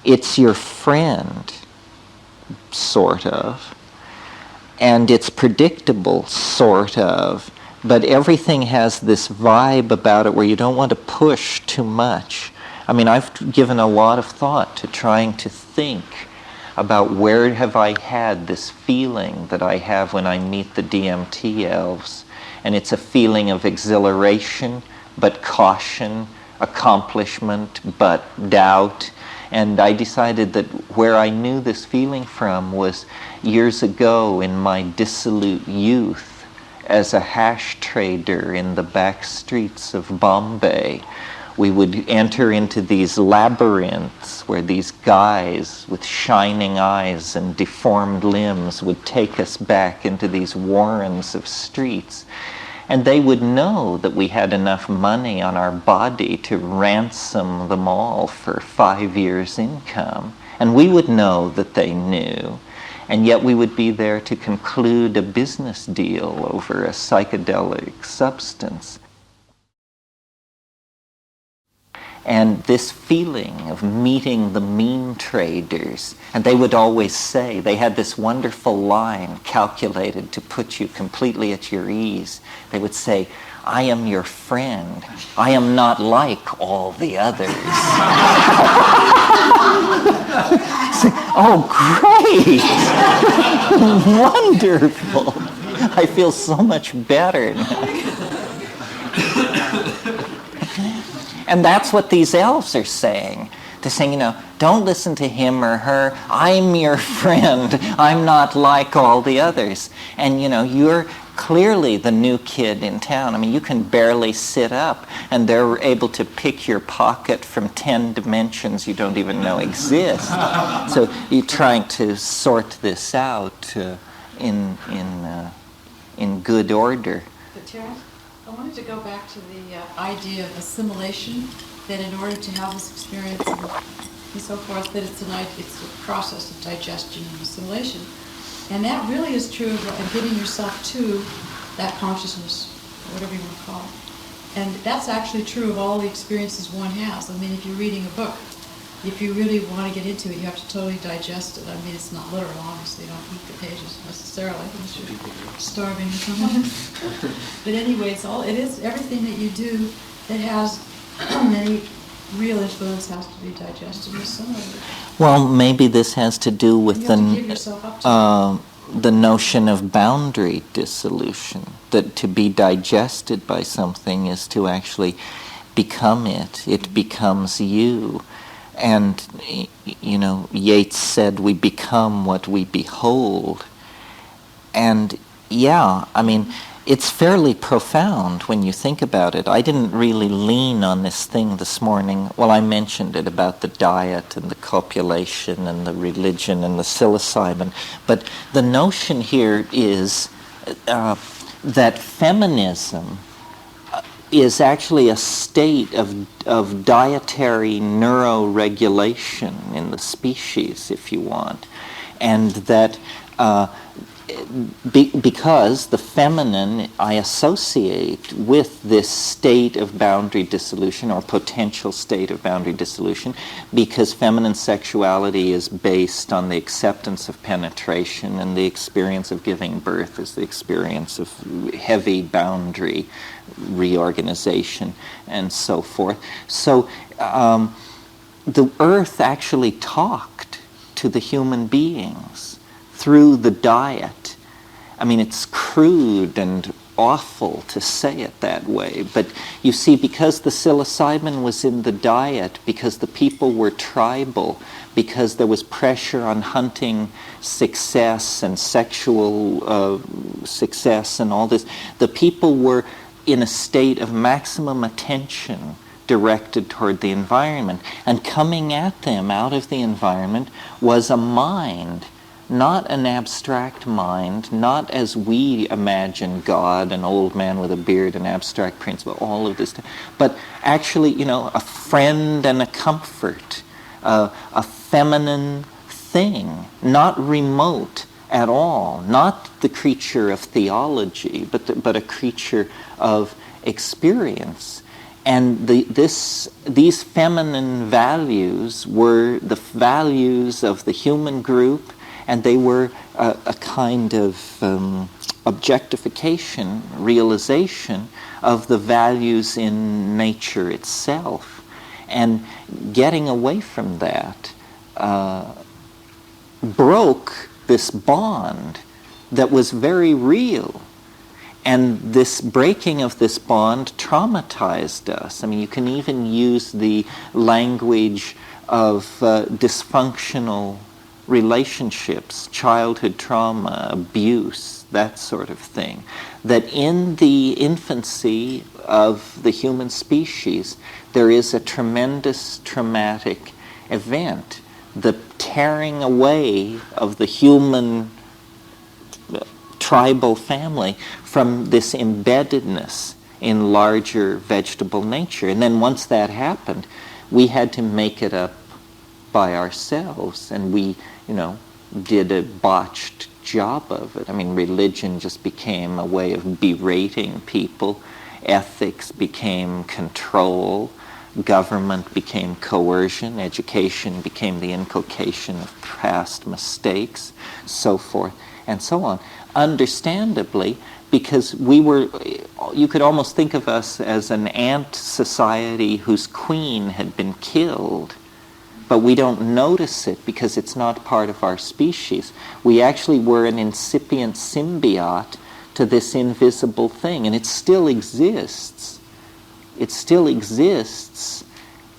It's your friend, sort of. and it's predictable, sort of, but everything has this vibe about it where you don't want to push too much. I mean, I've given a lot of thought to trying to think about where have I had this feeling that I have when I meet the DMT elves. And it's a feeling of exhilaration, but caution, accomplishment, but doubt. And I decided that where I knew this feeling from was years ago in my dissolute youth as a hash trader in the back streets of Bombay. We would enter into these labyrinths where these guys with shining eyes and deformed limbs would take us back into these warrens of streets. And they would know that we had enough money on our body to ransom them all for 5 years' income. And we would know that they knew. And yet we would be there to conclude a business deal over a psychedelic substance. And this feeling of meeting the mean traders, and they would always say, they had this wonderful line calculated to put you completely at your ease. They would say, I am your friend. I am not like all the others. Oh, great! Wonderful! I feel so much better now. And that's what these elves are saying. They're saying, don't listen to him or her. I'm your friend. I'm not like all the others. And, you're clearly the new kid in town. I mean, you can barely sit up, and they're able to pick your pocket from 10 dimensions you don't even know exist. So you're trying to sort this out in good order. But Terence, I wanted to go back to the idea of assimilation, that in order to have this experience and so forth, that it's a process of digestion and assimilation. And that really is true of getting yourself to that consciousness, or whatever you want to call it. And that's actually true of all the experiences one has. I mean, if you're reading a book, if you really want to get into it, you have to totally digest it. I mean, it's not literal, obviously. You don't eat the pages necessarily, unless you're starving or something. But anyway, it is everything that you do that has any real influence has to be digested and assimilated. Well, maybe this has to do with you have to give yourself up to the notion of boundary dissolution, that to be digested by something is to actually become it. It becomes you. And, Yeats said, we become what we behold. And, yeah, I mean, it's fairly profound when you think about it. I didn't really lean on this thing this morning. Well, I mentioned it about the diet and the copulation and the religion and the psilocybin. But the notion here is that feminism is actually a state of dietary neuroregulation in the species, if you want. And that because the feminine I associate with this state of boundary dissolution or potential state of boundary dissolution, because feminine sexuality is based on the acceptance of penetration, and the experience of giving birth is the experience of heavy boundary reorganization and so forth. So the earth actually talked to the human beings through the diet. I mean, it's crude and awful to say it that way, but you see, because the psilocybin was in the diet, because the people were tribal, because there was pressure on hunting success and sexual success and all this, the people were in a state of maximum attention directed toward the environment. And coming at them out of the environment was a mind, not an abstract mind, not as we imagine God, an old man with a beard, an abstract principle, all of this, but actually, a friend and a comfort, a feminine thing, not remote at all, not the creature of theology, but a creature of experience. And these feminine values were the values of the human group and they were a kind of objectification, realization of the values in nature itself. And getting away from that broke this bond that was very real. And this breaking of this bond traumatized us. I mean, you can even use the language of dysfunctional relationships, childhood trauma, abuse, that sort of thing. That in the infancy of the human species, there is a tremendous traumatic event, the tearing away of the human tribal family from this embeddedness in larger vegetable nature. And then once that happened, we had to make it up by ourselves, and we, did a botched job of it. I mean, religion just became a way of berating people. Ethics became control. Government became coercion. Education became the inculcation of past mistakes, so forth and so on. Understandably, because you could almost think of us as an ant society whose queen had been killed, but we don't notice it because it's not part of our species. We actually were an incipient symbiote to this invisible thing, and it still exists. It still exists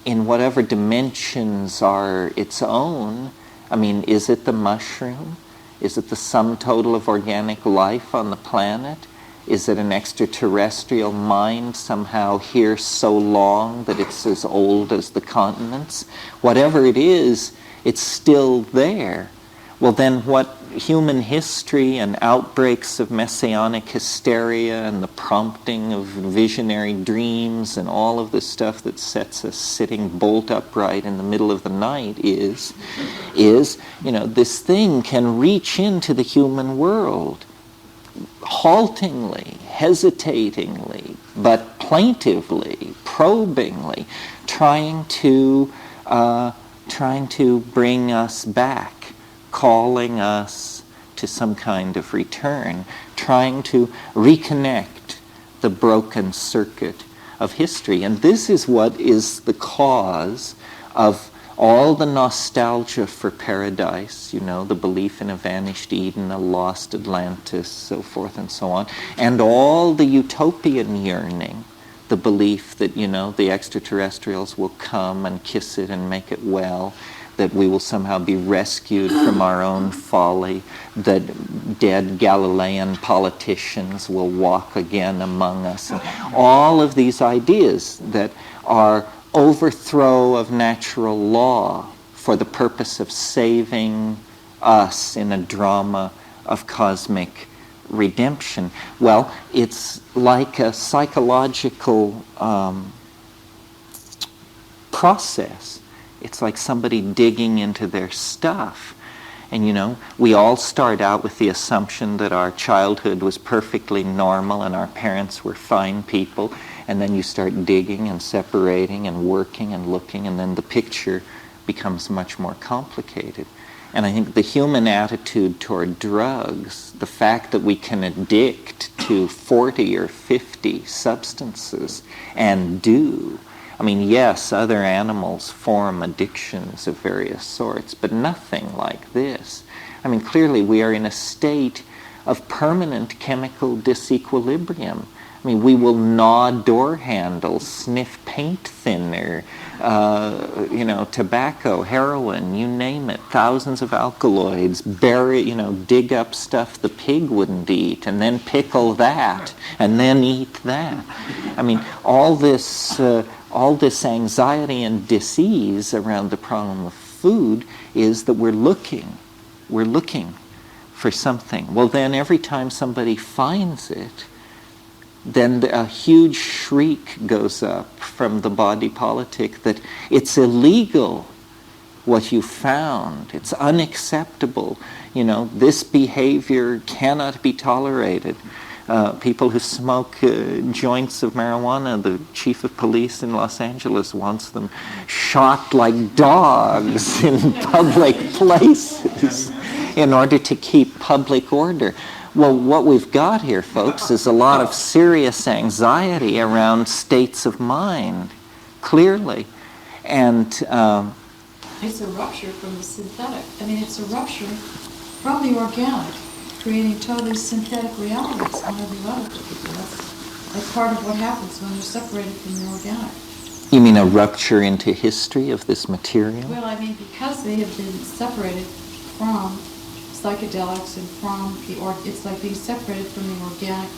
in whatever dimensions are its own. I mean, is it the mushroom? Is it the sum total of organic life on the planet? Is it an extraterrestrial mind somehow here so long that it's as old as the continents? Whatever it is, it's still there. Well, then what human history and outbreaks of messianic hysteria and the prompting of visionary dreams and all of this stuff that sets us sitting bolt upright in the middle of the night is, this thing can reach into the human world haltingly, hesitatingly, but plaintively, probingly, trying to bring us back, calling us to some kind of return, trying to reconnect the broken circuit of history. And this is what is the cause of all the nostalgia for paradise, the belief in a vanished Eden, a lost Atlantis, so forth and so on, and all the utopian yearning, the belief that, the extraterrestrials will come and kiss it and make it well, that we will somehow be rescued from our own folly, that dead Galilean politicians will walk again among us. And all of these ideas that are overthrow of natural law for the purpose of saving us in a drama of cosmic redemption. Well, it's like a psychological process. It's like somebody digging into their stuff. And we all start out with the assumption that our childhood was perfectly normal and our parents were fine people. And then you start digging and separating and working and looking, and then the picture becomes much more complicated. And I think the human attitude toward drugs, the fact that we can addict to 40 or 50 substances and yes, other animals form addictions of various sorts, but nothing like this. Clearly we are in a state of permanent chemical disequilibrium. We will gnaw door handles, sniff paint thinner, tobacco, heroin, you name it, thousands of alkaloids, bury, dig up stuff the pig wouldn't eat, and then pickle that, and then eat that. All this anxiety and disease around the problem of food is that we're looking for something. Well, then every time somebody finds it, then a huge shriek goes up from the body politic that it's illegal what you found. It's unacceptable. This behavior cannot be tolerated. People who smoke joints of marijuana, the chief of police in Los Angeles wants them shot like dogs in public places. in order to keep public order. Well, what we've got here, folks, is a lot of serious anxiety around states of mind, clearly. And it's a rupture from the synthetic. I mean, it's a rupture from the organic, creating totally synthetic realities on every level to people. That's part of what happens when you're separated from the organic. you mean a rupture into history of this material? Well, I mean, because they have been separated from psychedelics and from it's like being separated from the organic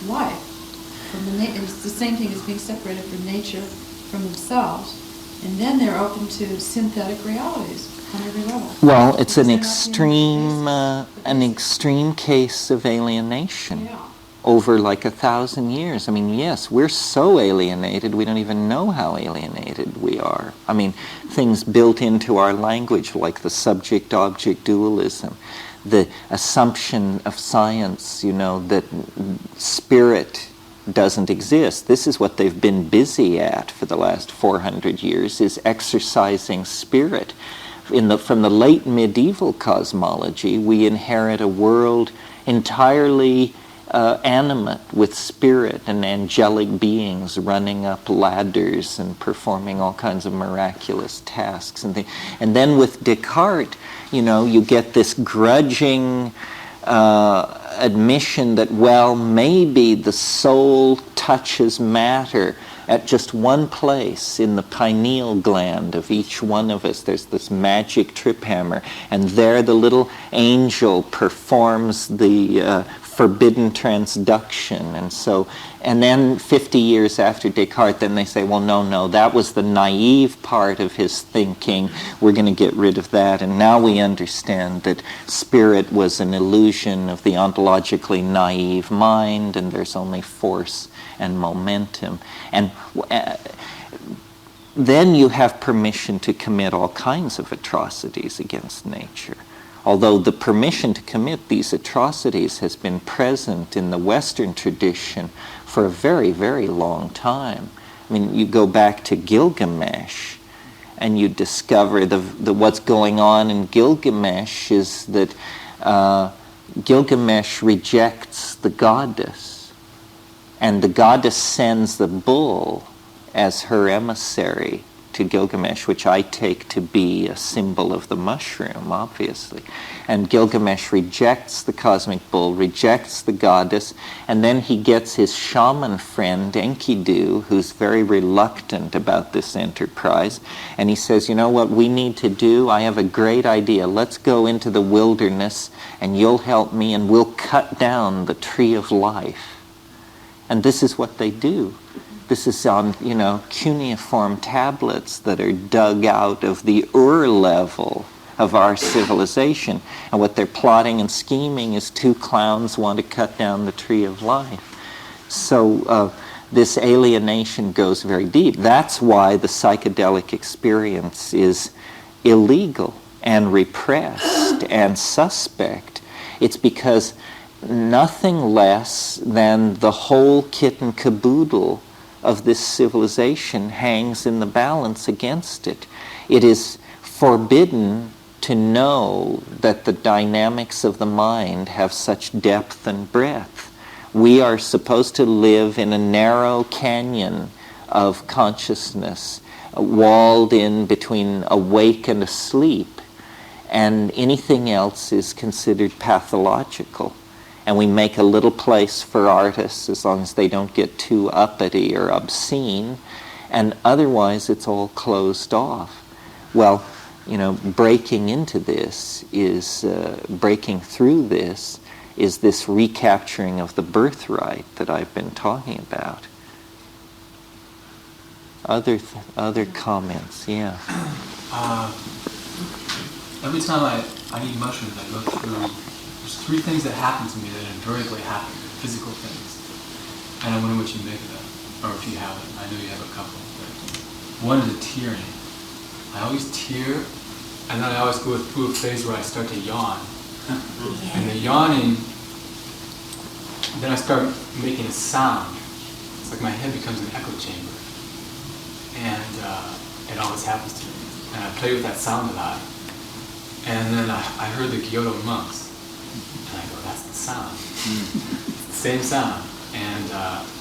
life. It's the same thing as being separated from nature, from themselves, and then they're open to synthetic realities on every level. Well, it's an extreme case of alienation. Yeah. Over like 1,000 years. I mean, yes, we're so alienated, we don't even know how alienated we are. I mean, things built into our language like the subject-object dualism, the assumption of science, that spirit doesn't exist. This is what they've been busy at for the last 400 years, is exercising spirit. From the late medieval cosmology, we inherit a world entirely animate with spirit and angelic beings running up ladders and performing all kinds of miraculous tasks and things. And then with Descartes, you get this grudging admission that, well, maybe the soul touches matter at just one place in the pineal gland of each one of us. There's this magic trip hammer, and there the little angel performs the forbidden transduction. And then 50 years after Descartes, then they say, well, no, that was the naive part of his thinking. We're going to get rid of that. And now we understand that spirit was an illusion of the ontologically naive mind, and there's only force and momentum. And then you have permission to commit all kinds of atrocities against nature. Although the permission to commit these atrocities has been present in the Western tradition for a very, very long time. I mean, you go back to Gilgamesh, and you discover what's going on in Gilgamesh is that Gilgamesh rejects the goddess, and the goddess sends the bull as her emissary to Gilgamesh, which I take to be a symbol of the mushroom, obviously. And Gilgamesh rejects the cosmic bull, rejects the goddess, and then he gets his shaman friend, Enkidu, who's very reluctant about this enterprise, and he says, you know what we need to do? I have a great idea. Let's go into the wilderness, and you'll help me, and we'll cut down the tree of life. And this is what they do. This is on, cuneiform tablets that are dug out of the Ur level of our civilization. And what they're plotting and scheming is two clowns want to cut down the tree of life. So this alienation goes very deep. That's why the psychedelic experience is illegal and repressed and suspect. It's because nothing less than the whole kit and caboodle of this civilization hangs in the balance against it. It is forbidden to know that the dynamics of the mind have such depth and breadth. We are supposed to live in a narrow canyon of consciousness, walled in between awake and asleep, and anything else is considered pathological. And we make a little place for artists as long as they don't get too uppity or obscene, and otherwise it's all closed off. Well, breaking into this is, breaking through this is this recapturing of the birthright that I've been talking about. Other comments, yeah. Every time I eat mushrooms, I go through. There's three things that happen to me that invariably happen, physical things. And I wonder what you make of that, or if you have it. I know you have a couple. But one is a tearing. I always tear, and then I always go through a phase where I start to yawn. And the yawning, then I start making a sound. It's like my head becomes an echo chamber. And it always happens to me. And I play with that sound a lot. And then I heard the Kyoto monks, and I go, that's the sound. It's the same sound. And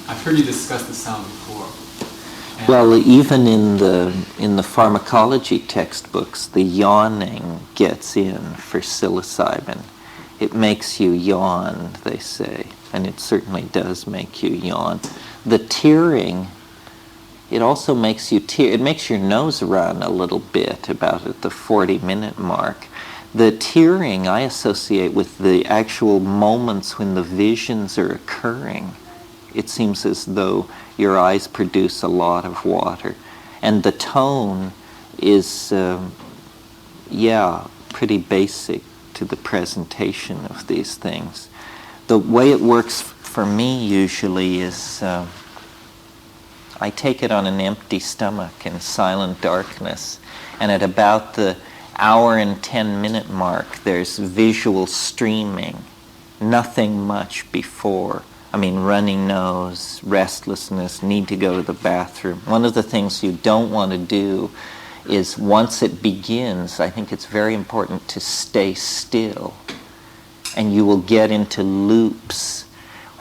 I've heard you discuss the sound before. And well, even in the pharmacology textbooks, the yawning gets in for psilocybin. It makes you yawn, they say, and it certainly does make you yawn. The tearing, it also makes you tear. It makes your nose run a little bit about at the 40-minute mark. The tearing I associate with the actual moments when the visions are occurring. It seems as though your eyes produce a lot of water. And the tone is, pretty basic to the presentation of these things. The way it works for me usually is I take it on an empty stomach in silent darkness, and at about the hour and 10-minute mark there's visual streaming, nothing much before. I mean, running nose, restlessness, need to go to the bathroom. One of the things you don't want to do is once it begins, I think it's very important to stay still, and you will get into loops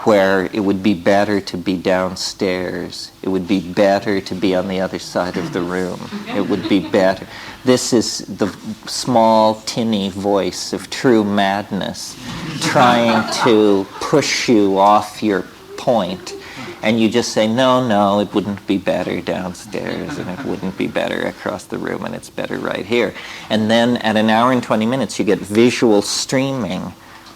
where it would be better to be downstairs. It would be better to be on the other side of the room. It would be better. This is the small, tinny voice of true madness trying to push you off your point. And you just say, no, it wouldn't be better downstairs, and it wouldn't be better across the room, and it's better right here. And then at an hour and 20 minutes, you get visual streaming,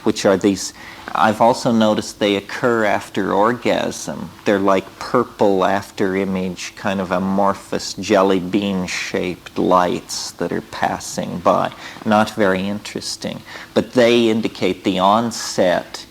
which are these, I've also noticed they occur after orgasm. They're like purple after image, kind of amorphous jelly bean shaped lights that are passing by. Not very interesting, but they indicate the onset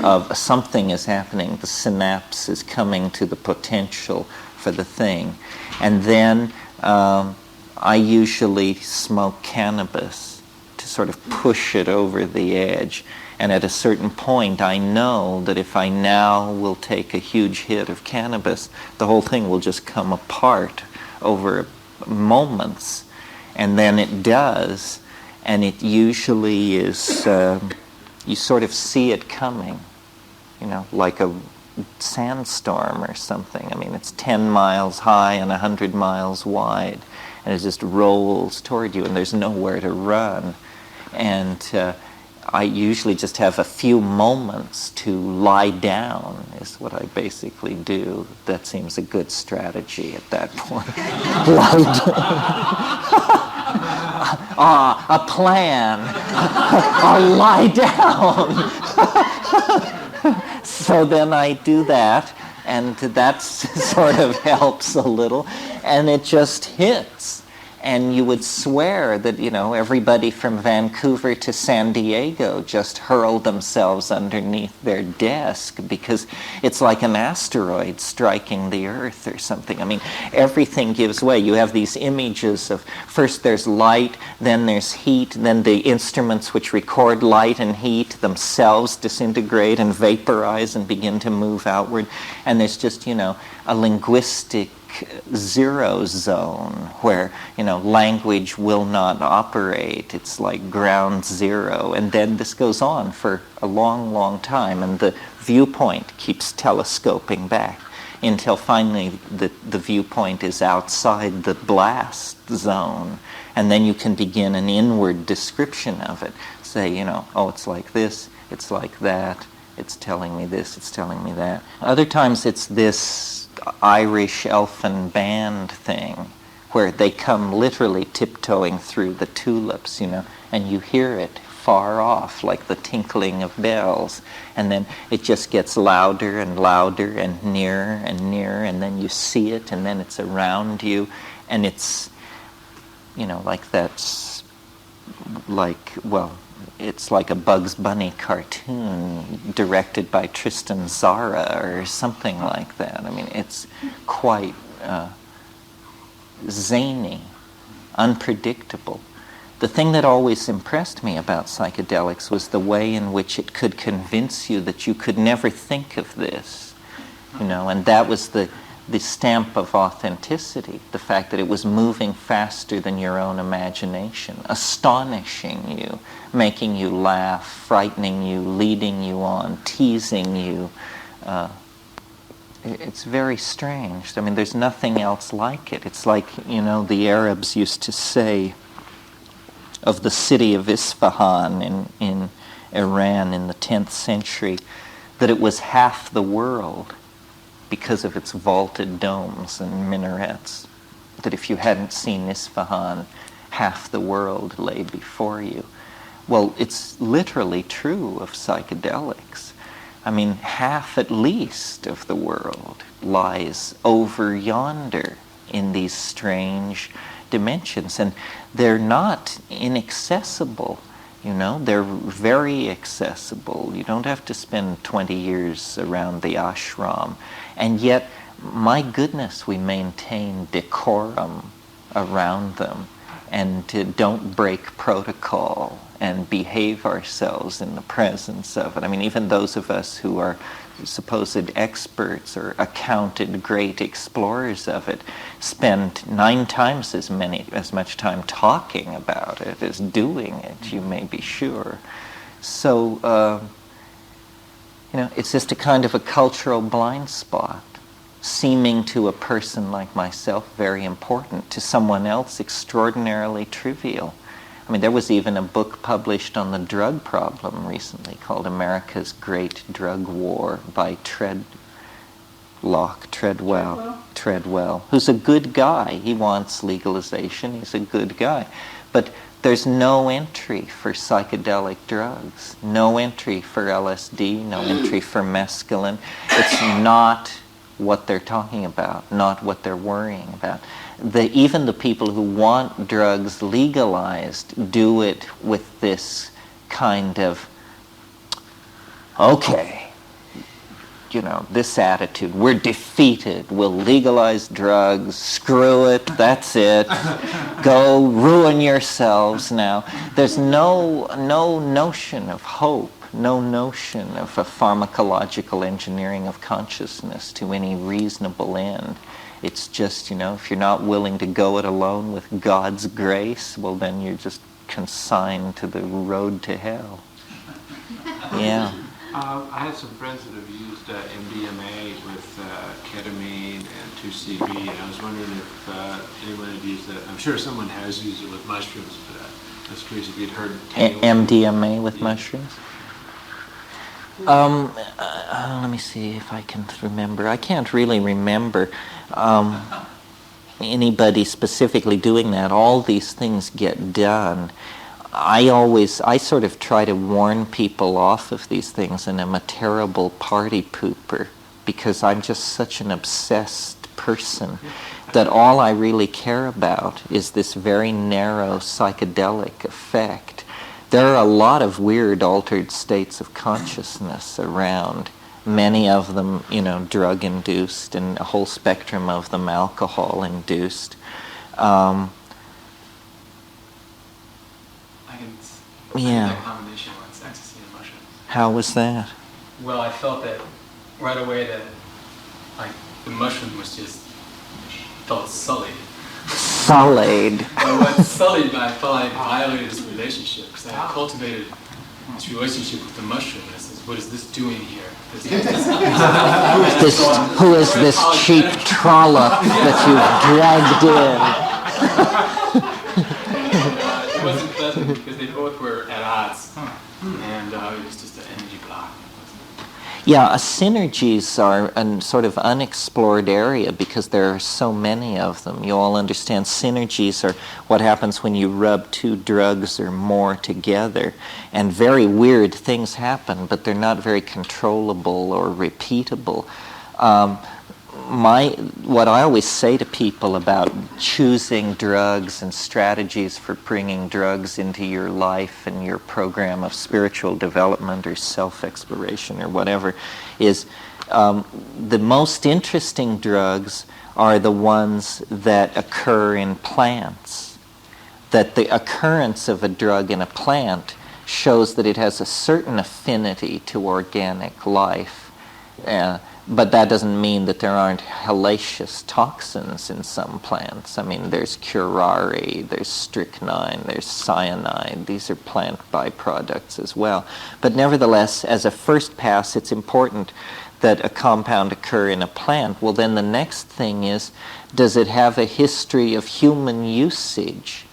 of something is happening. The synapse is coming to the potential for the thing. And then I usually smoke cannabis to sort of push it over the edge. And at a certain point, I know that if I now will take a huge hit of cannabis, the whole thing will just come apart over moments. And then it does, and it usually is, you sort of see it coming, like a sandstorm or something. I mean, it's 10 miles high and 100 miles wide, and it just rolls toward you, and there's nowhere to run. And I usually just have a few moments to lie down is what I basically do. That seems a good strategy at that point. A plan. I'll lie down. So then I do that, and that sort of helps a little, and it just hits. And you would swear that, everybody from Vancouver to San Diego just hurled themselves underneath their desk because it's like an asteroid striking the Earth or something. I mean, everything gives way. You have these images of, first there's light, then there's heat, then the instruments which record light and heat themselves disintegrate and vaporize and begin to move outward. And there's just, a linguistic zero zone where language will not operate. It's like ground zero, and then this goes on for a long time, and the viewpoint keeps telescoping back until finally the viewpoint is outside the blast zone, and then you can begin an inward description of it. Say, it's like this, it's like that, it's telling me this, it's telling me that. Other times it's this Irish elfin band thing where they come literally tiptoeing through the tulips, and you hear it far off like the tinkling of bells, and then it just gets louder and louder and nearer, and then you see it, and then it's around you, and it's like that's it's like a Bugs Bunny cartoon directed by Tristan Tzara or something like that. I mean, it's quite zany, unpredictable. The thing that always impressed me about psychedelics was the way in which it could convince you that you could never think of this, and that was the the stamp of authenticity, the fact that it was moving faster than your own imagination, astonishing you, making you laugh, frightening you, leading you on, teasing you. It's very strange. I mean, there's nothing else like it. It's like, the Arabs used to say of the city of Isfahan in Iran in the 10th century that it was half the world because of its vaulted domes and minarets. That if you hadn't seen Isfahan, half the world lay before you. Well, it's literally true of psychedelics. I mean, half at least of the world lies over yonder in these strange dimensions. And they're not inaccessible, they're very accessible. You don't have to spend 20 years around the ashram. And yet, my goodness, we maintain decorum around them and don't break protocol and behave ourselves in the presence of it. I mean, even those of us who are supposed experts or accounted great explorers of it spend 9 times as much time talking about it as doing it, you may be sure. So, it's just a kind of a cultural blind spot, seeming to a person like myself very important, to someone else extraordinarily trivial. I mean, there was even a book published on the drug problem recently called America's Great Drug War by Treadwell, who's a good guy. He wants legalization. He's a good guy. But there's no entry for psychedelic drugs, no entry for LSD, no entry for mescaline. It's not what they're talking about, not what they're worrying about. Even the people who want drugs legalized do it with this kind of, okay, this attitude, we're defeated, we'll legalize drugs, screw it, that's it, go ruin yourselves now. There's no notion of hope, no notion of a pharmacological engineering of consciousness to any reasonable end. It's just, if you're not willing to go it alone with God's grace, well, then you're just consigned to the road to hell. Yeah. I have some friends that have used MDMA with ketamine and 2CB, and I was wondering if anyone had used that. I'm sure someone has used it with mushrooms, but I was curious if you'd heard. MDMA with mushrooms? Let me see if I can remember. I can't really remember anybody specifically doing that. All these things get done. I sort of try to warn people off of these things, and I'm a terrible party pooper because I'm just such an obsessed person that all I really care about is this very narrow psychedelic effect. There are a lot of weird altered states of consciousness around, many of them, drug-induced, and a whole spectrum of them alcohol-induced. I had that combination once, ecstasy and mushrooms. How was that? Well, I felt that right away that the mushroom was felt sullied. Sullied. Well, what sullied, I felt I violated this relationship because I had cultivated this relationship with the mushroom. And I said, what is this doing here? Who is this cheap trollop that you've dragged in? It wasn't pleasant because they both were at odds, and it was just an energy block. Yeah, synergies are a sort of unexplored area because there are so many of them. You all understand synergies are what happens when you rub 2 drugs or more together, and very weird things happen, but they're not very controllable or repeatable. What I always say to people about choosing drugs and strategies for bringing drugs into your life and your program of spiritual development or self-exploration or whatever is the most interesting drugs are the ones that occur in plants. That the occurrence of a drug in a plant shows that it has a certain affinity to organic life. But that doesn't mean that there aren't hellacious toxins in some plants. I mean, there's curare, there's strychnine, there's cyanide. These are plant byproducts as well. But nevertheless, as a first pass, it's important that a compound occur in a plant. Well, then the next thing is, does it have a history of human usage?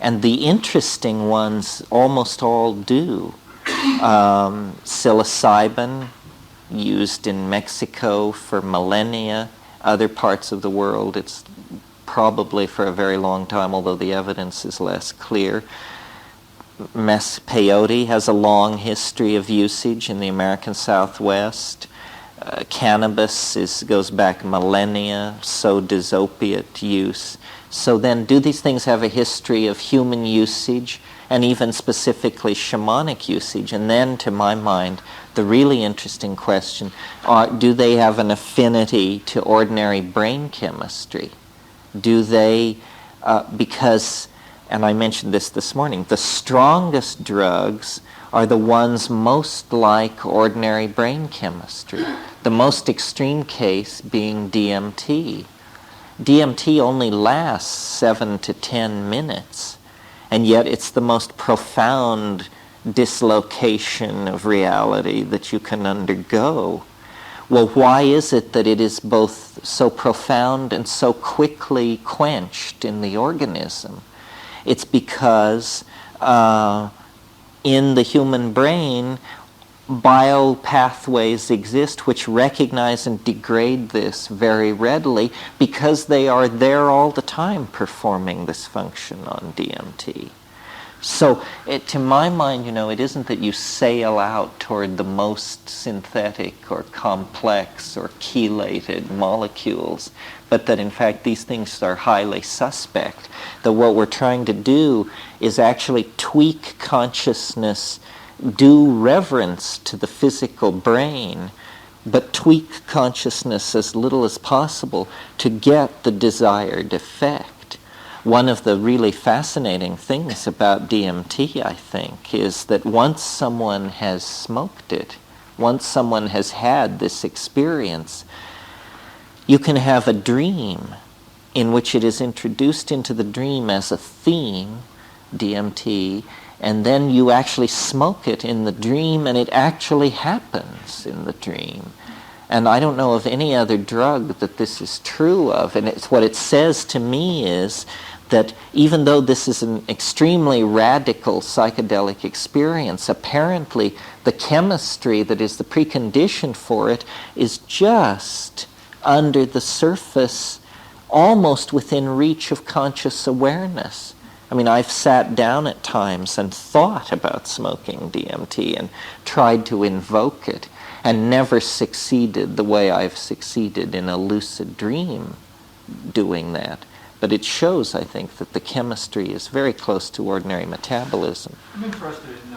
And the interesting ones almost all do. Psilocybin, used in Mexico for millennia. Other parts of the world, it's probably for a very long time, although the evidence is less clear. Peyote has a long history of usage in the American Southwest. Cannabis goes back millennia, so does opiate use. So then, do these things have a history of human usage, and even specifically shamanic usage? And then, to my mind, the really interesting question, do they have an affinity to ordinary brain chemistry? Do they, because, and I mentioned this morning, the strongest drugs are the ones most like ordinary brain chemistry. The most extreme case being DMT. DMT only lasts 7 to 10 minutes, and yet it's the most profound dislocation of reality that you can undergo. Well, why is it that it is both so profound and so quickly quenched in the organism? It's because in the human brain, biopathways exist which recognize and degrade this very readily because they are there all the time performing this function on DMT. So, to my mind, it isn't that you sail out toward the most synthetic or complex or chelated molecules, but that in fact these things are highly suspect. That what we're trying to do is actually tweak consciousness, do reverence to the physical brain, but tweak consciousness as little as possible to get the desired effect. One of the really fascinating things about DMT, I think, is that once someone has smoked it, once someone has had this experience, you can have a dream in which it is introduced into the dream as a theme, DMT, and then you actually smoke it in the dream and it actually happens in the dream. And I don't know of any other drug that this is true of. And what it says to me is that even though this is an extremely radical psychedelic experience, apparently the chemistry that is the precondition for it is just under the surface, almost within reach of conscious awareness. I mean, I've sat down at times and thought about smoking DMT and tried to invoke it, and never succeeded the way I've succeeded in a lucid dream doing that. But it shows, I think, that the chemistry is very close to ordinary metabolism. I'm interested in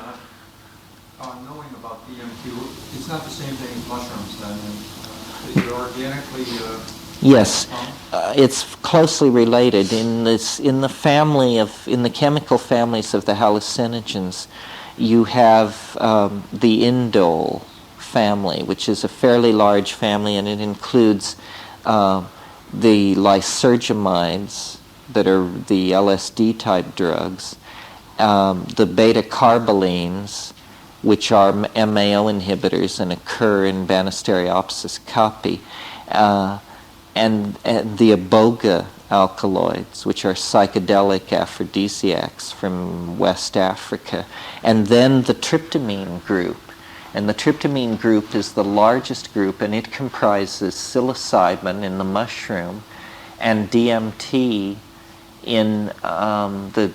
knowing about DMT. It's not the same thing as mushrooms, then. Is it organically... Yes, it's closely related. In the chemical families of the hallucinogens, you have the indole family, which is a fairly large family, and it includes the lysergamides that are the LSD type drugs, the beta carbolines, which are MAO inhibitors and occur in Banisteriopsis caapi, and the iboga alkaloids, which are psychedelic aphrodisiacs from West Africa, and then the tryptamine group. And the tryptamine group is the largest group, and it comprises psilocybin in the mushroom and DMT in the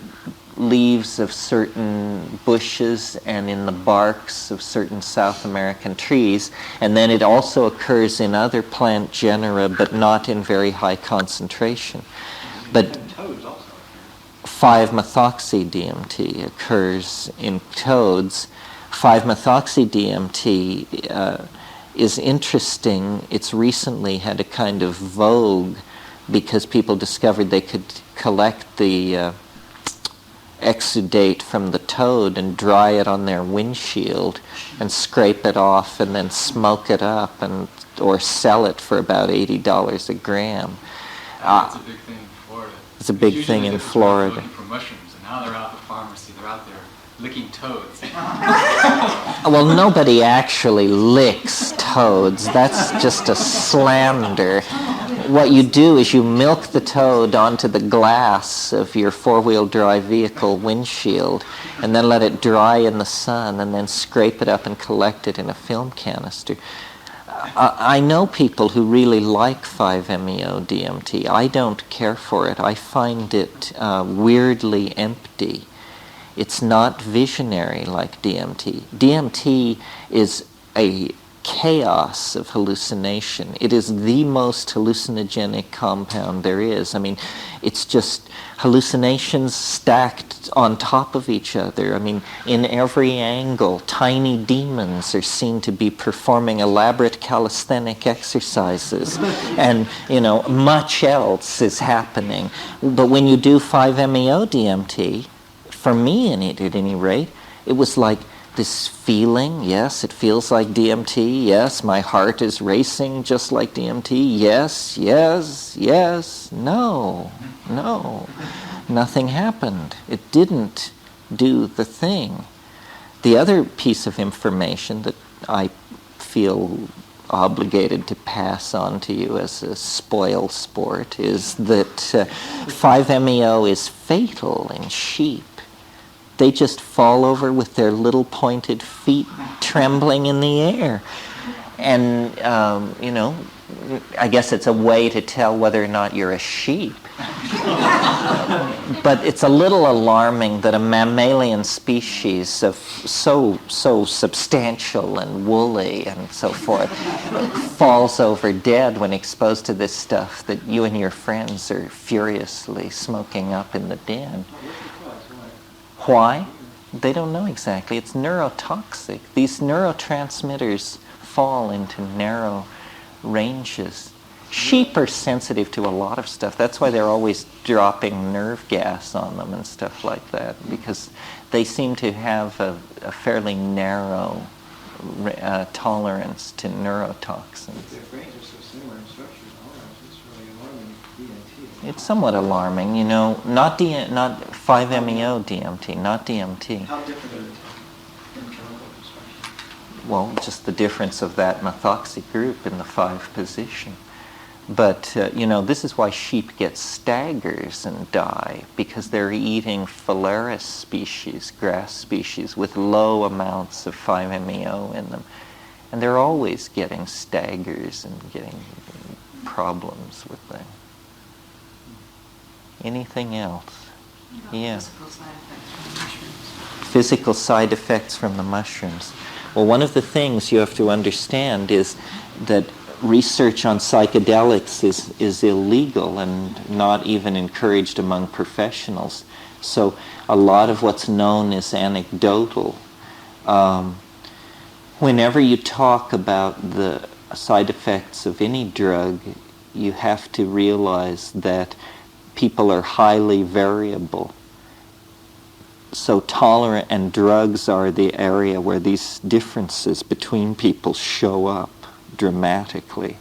leaves of certain bushes and in the barks of certain South American trees. And then it also occurs in other plant genera, but not in very high concentration. But 5-methoxy-DMT occurs in toads. 5-methoxy-DMT is interesting. It's recently had a kind of vogue because people discovered they could collect the exudate from the toad and dry it on their windshield and scrape it off and then smoke it up and or sell it for about $80 a gram. That's a big thing in Florida. It's a big thing in Florida. Looking for mushrooms, and now they're out at the pharmacy. They're out there licking toads. Well, nobody actually licks toads. That's just a slander. What you do is you milk the toad onto the glass of your four-wheel drive vehicle windshield and then let it dry in the sun and then scrape it up and collect it in a film canister. I know people who really like 5-MeO-DMT. I don't care for it. I find it weirdly empty. It's not visionary like DMT. DMT is a chaos of hallucination. It is the most hallucinogenic compound there is. I mean, it's just hallucinations stacked on top of each other. I mean, in every angle, tiny demons are seen to be performing elaborate calisthenic exercises, and, much else is happening. But when you do 5-MeO-DMT, for me at any rate, it was like this feeling. Yes, it feels like DMT. Yes, my heart is racing just like DMT. Yes, yes, yes. No. Nothing happened. It didn't do the thing. The other piece of information that I feel obligated to pass on to you as a spoil sport is that 5-MeO is fatal in sheep. They just fall over with their little pointed feet trembling in the air. And, I guess it's a way to tell whether or not you're a sheep. But it's a little alarming that a mammalian species of so substantial and woolly and so forth falls over dead when exposed to this stuff that you and your friends are furiously smoking up in the den. Why? They don't know exactly. It's neurotoxic. These neurotransmitters fall into narrow ranges. Sheep are sensitive to a lot of stuff. That's why they're always dropping nerve gas on them and stuff like that, because they seem to have a fairly narrow tolerance to neurotoxins. Their brains are so similar in structure. It's really alarming. DMT. It's somewhat alarming, not 5-MeO-DMT, not DMT. How different are they from chemical perspective? Well, just the difference of that methoxy group in the 5 position. But, this is why sheep get staggers and die, because they're eating phalaris species, grass species, with low amounts of 5-MeO in them. And they're always getting staggers and getting problems with them. Anything else? Yeah. Physical side effects from the mushrooms. Well, one of the things you have to understand is that research on psychedelics is illegal and not even encouraged among professionals. So a lot of what's known is anecdotal. Whenever you talk about the side effects of any drug, you have to realize that people are highly variable. So tolerant, and drugs are the area where these differences between people show up dramatically.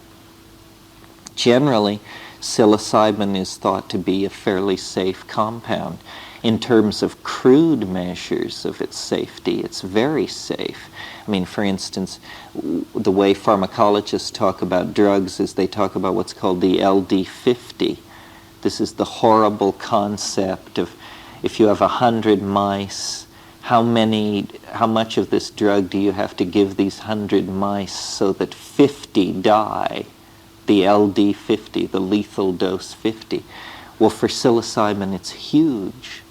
Generally, psilocybin is thought to be a fairly safe compound. In terms of crude measures of its safety, it's very safe. I mean, for instance, the way pharmacologists talk about drugs is they talk about what's called the LD50. This is the horrible concept of, if you have 100 mice, how much of this drug do you have to give these 100 mice so that 50 die? The LD50, the lethal dose 50. Well, for psilocybin, it's huge.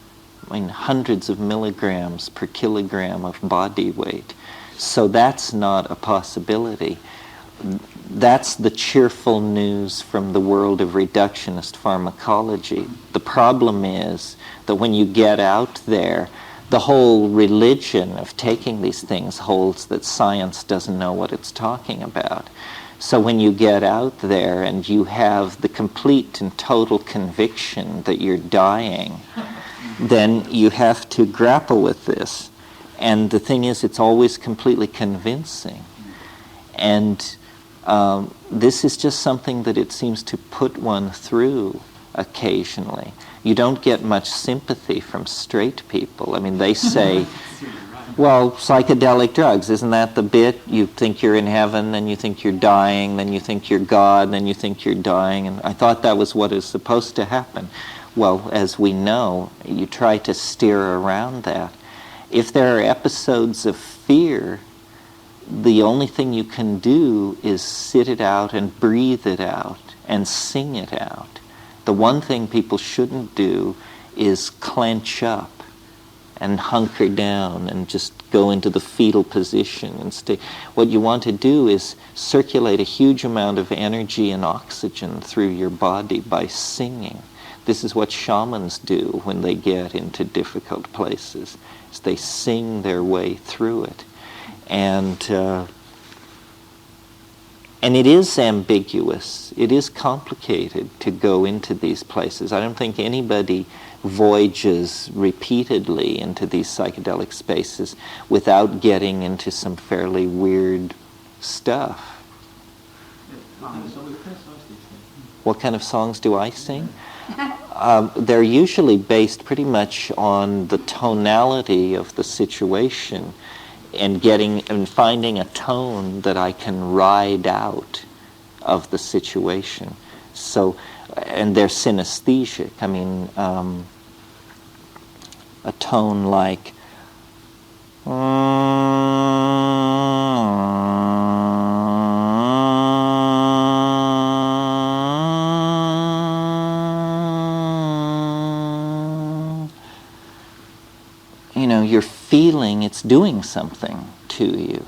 I mean, hundreds of milligrams per kilogram of body weight. So that's not a possibility. That's the cheerful news from the world of reductionist pharmacology. The problem is that when you get out there, the whole religion of taking these things holds that science doesn't know what it's talking about. So when you get out there and you have the complete and total conviction that you're dying, then you have to grapple with this. And the thing is, it's always completely convincing. And This is just something that it seems to put one through occasionally. You don't get much sympathy from straight people. I mean, they say, well, psychedelic drugs, isn't that the bit? You think you're in heaven, then you think you're dying, then you think you're God, then you think you're dying. And I thought that was what is supposed to happen. Well, as we know, you try to steer around that. If there are episodes of fear, the only thing you can do is sit it out and breathe it out and sing it out. The one thing people shouldn't do is clench up and hunker down and just go into the fetal position and stay. What you want to do is circulate a huge amount of energy and oxygen through your body by singing. This is what shamans do when they get into difficult places, is they sing their way through it. And it is ambiguous. It is complicated to go into these places. I don't think anybody voyages repeatedly into these psychedelic spaces without getting into some fairly weird stuff. What kind of songs do I sing? They're usually based pretty much on the tonality of the situation and finding a tone that I can ride out of the situation. So, and they're synesthetic. I mean, a tone like you're feeling it's doing something to you,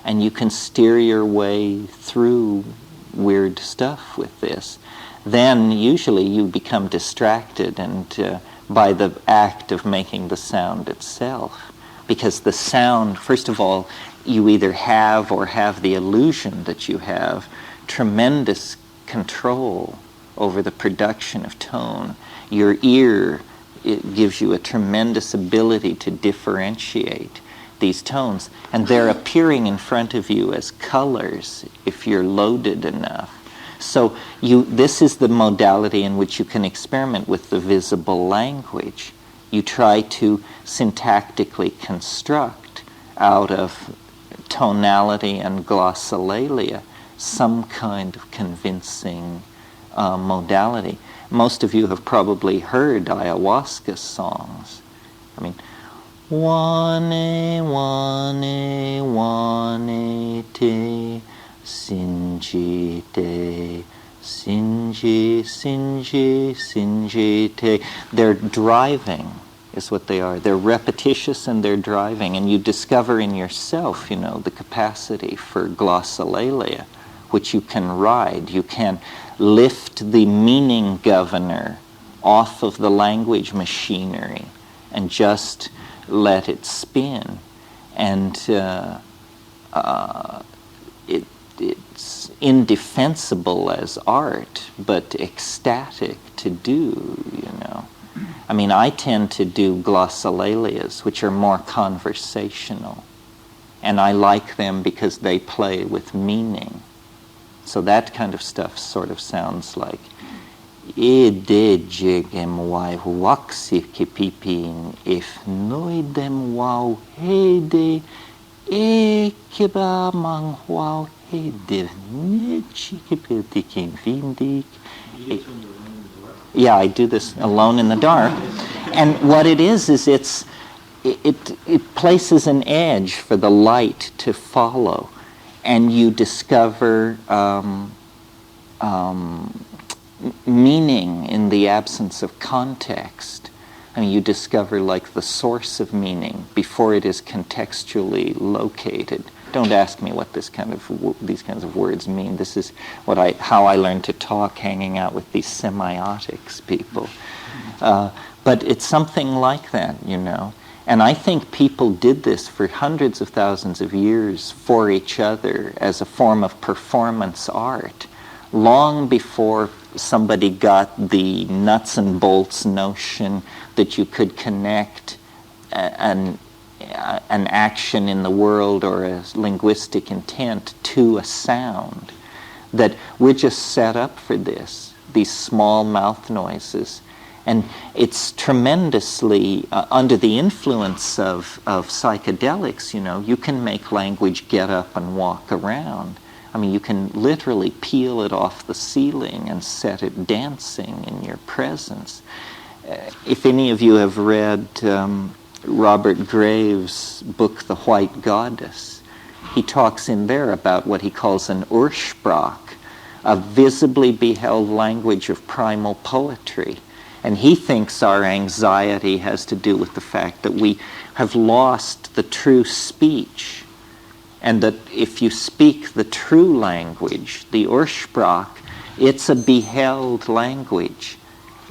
and you can steer your way through weird stuff with this. Then usually you become distracted and by the act of making the sound itself, because the sound, first of all, you either have or have the illusion that you have tremendous control over the production of tone. Your ear, it gives you a tremendous ability to differentiate these tones, and they're appearing in front of you as colors if you're loaded enough. So this is the modality in which you can experiment with the visible language. You try to syntactically construct out of tonality and glossolalia some kind of convincing modality. Most of you have probably heard ayahuasca songs. I mean, wane, wane, wane te, sinji te, sinji, sinji, sinji te. They're driving, is what they are. They're repetitious and they're driving. And you discover in yourself, the capacity for glossolalia, which you can ride. You can lift the meaning governor off of the language machinery and just let it spin. And it's indefensible as art, but ecstatic to do, I mean, I tend to do glossolalias, which are more conversational. And I like them because they play with meaning. So that kind of stuff sort of sounds like Ede jegem wai huaxi kipipin if noidem wau hede e kiba mang wau hede nechi kipitikin vindik. Yeah, I do this alone in the dark. And what it is it places an edge for the light to follow. And you discover meaning in the absence of context. I mean, you discover like the source of meaning before it is contextually located. Don't ask me what these kinds of words mean. This is how I learned to talk, hanging out with these semiotics people. But it's something like that, And I think people did this for hundreds of thousands of years for each other as a form of performance art, long before somebody got the nuts and bolts notion that you could connect an action in the world or a linguistic intent to a sound. that we're just set up for this, these small mouth noises. And it's tremendously, under the influence of psychedelics, you can make language get up and walk around. I mean, you can literally peel it off the ceiling and set it dancing in your presence. If any of you have read Robert Graves' book, The White Goddess, he talks in there about what he calls an Ursprach, a visibly beheld language of primal poetry. And he thinks our anxiety has to do with the fact that we have lost the true speech, and that if you speak the true language, the Ursprach, it's a beheld language.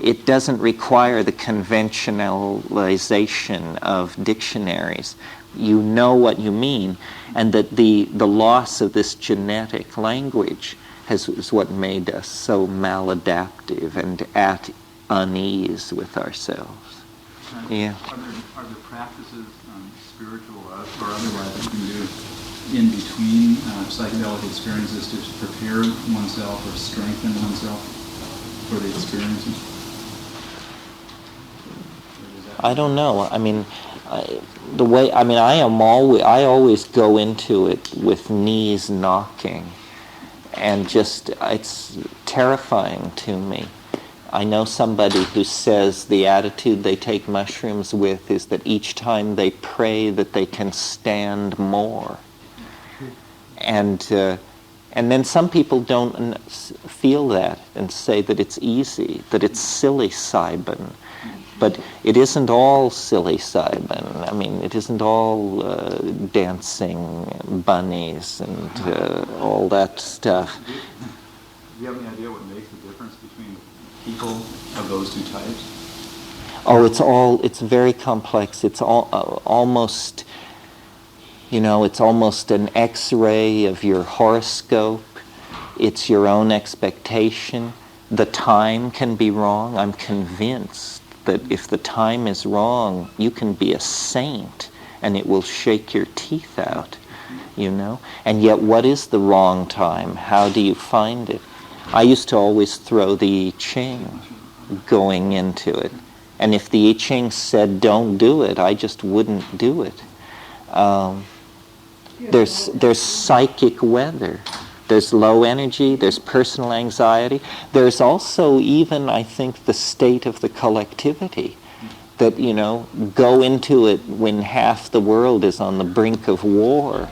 It doesn't require the conventionalization of dictionaries. You know what you mean, and that the loss of this genetic language is what made us so maladaptive and at unease with ourselves. Yeah. Are there practices, spiritual or otherwise, that you can do in between psychedelic experiences to prepare oneself or strengthen oneself for the experiences? I don't know. I mean, I always go into it with knees knocking, and just, it's terrifying to me. I know somebody who says the attitude they take mushrooms with is that each time they pray that they can stand more. And then some people don't feel that and say that it's easy, that it's psilocybin. But it isn't all psilocybin. I mean, it isn't all dancing bunnies and all that stuff. Do you have any idea what makes the difference between people of those two types? Oh, it's very complex. It's almost, it's almost an X-ray of your horoscope. It's your own expectation. The time can be wrong. I'm convinced that if the time is wrong, you can be a saint and it will shake your teeth out, And yet, what is the wrong time? How do you find it? I used to always throw the I Ching going into it. And if the I Ching said don't do it, I just wouldn't do it. There's psychic weather. There's low energy, there's personal anxiety. There's also even, I think, the state of the collectivity. That, go into it when half the world is on the brink of war.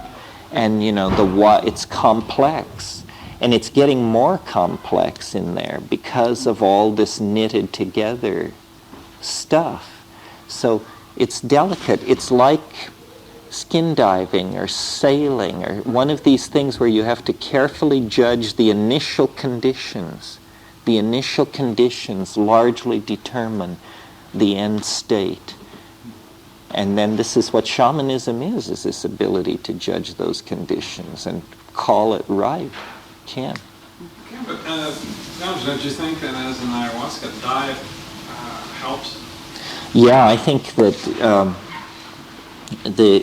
And, it's complex. And it's getting more complex in there because of all this knitted together stuff. So it's delicate. It's like skin diving or sailing or one of these things where you have to carefully judge the initial conditions. The initial conditions largely determine the end state. And then this is what shamanism is this ability to judge those conditions and call it right. Yeah, but don't you think that as an ayahuasca diet helps? Yeah, I think that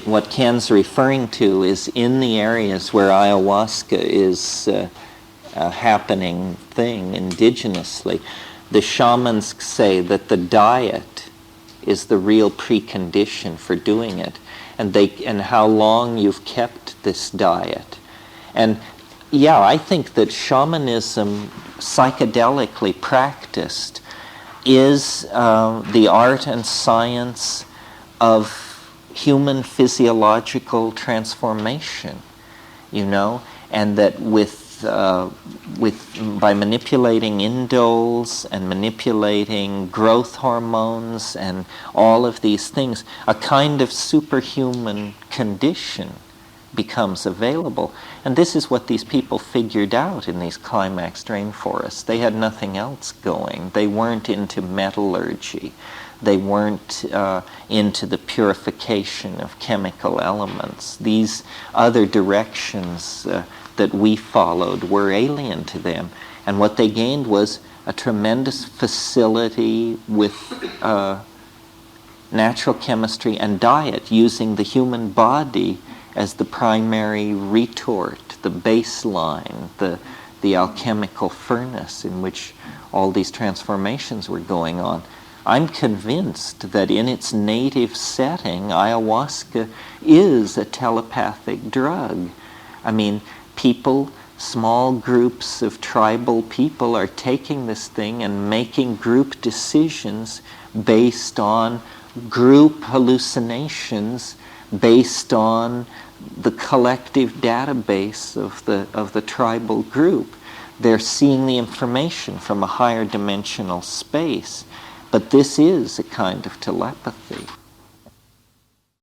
what Ken's referring to is in the areas where ayahuasca is a happening thing indigenously, the shamans say that the diet is the real precondition for doing it, and how long you've kept this diet. And yeah, I think that shamanism, psychedelically practiced, is the art and science of human physiological transformation, and that by manipulating indoles and manipulating growth hormones and all of these things, a kind of superhuman condition becomes available. And this is what these people figured out in these climaxed rainforests. They had nothing else going. They weren't into metallurgy. They weren't into the purification of chemical elements. These other directions that we followed were alien to them. And what they gained was a tremendous facility with natural chemistry and diet, using the human body as the primary retort, the baseline, the alchemical furnace in which all these transformations were going on. I'm convinced that in its native setting, ayahuasca is a telepathic drug. I mean, people, small groups of tribal people are taking this thing and making group decisions based on group hallucinations, based on the collective database of the tribal group. They're seeing the information from a higher dimensional space. But this is a kind of telepathy.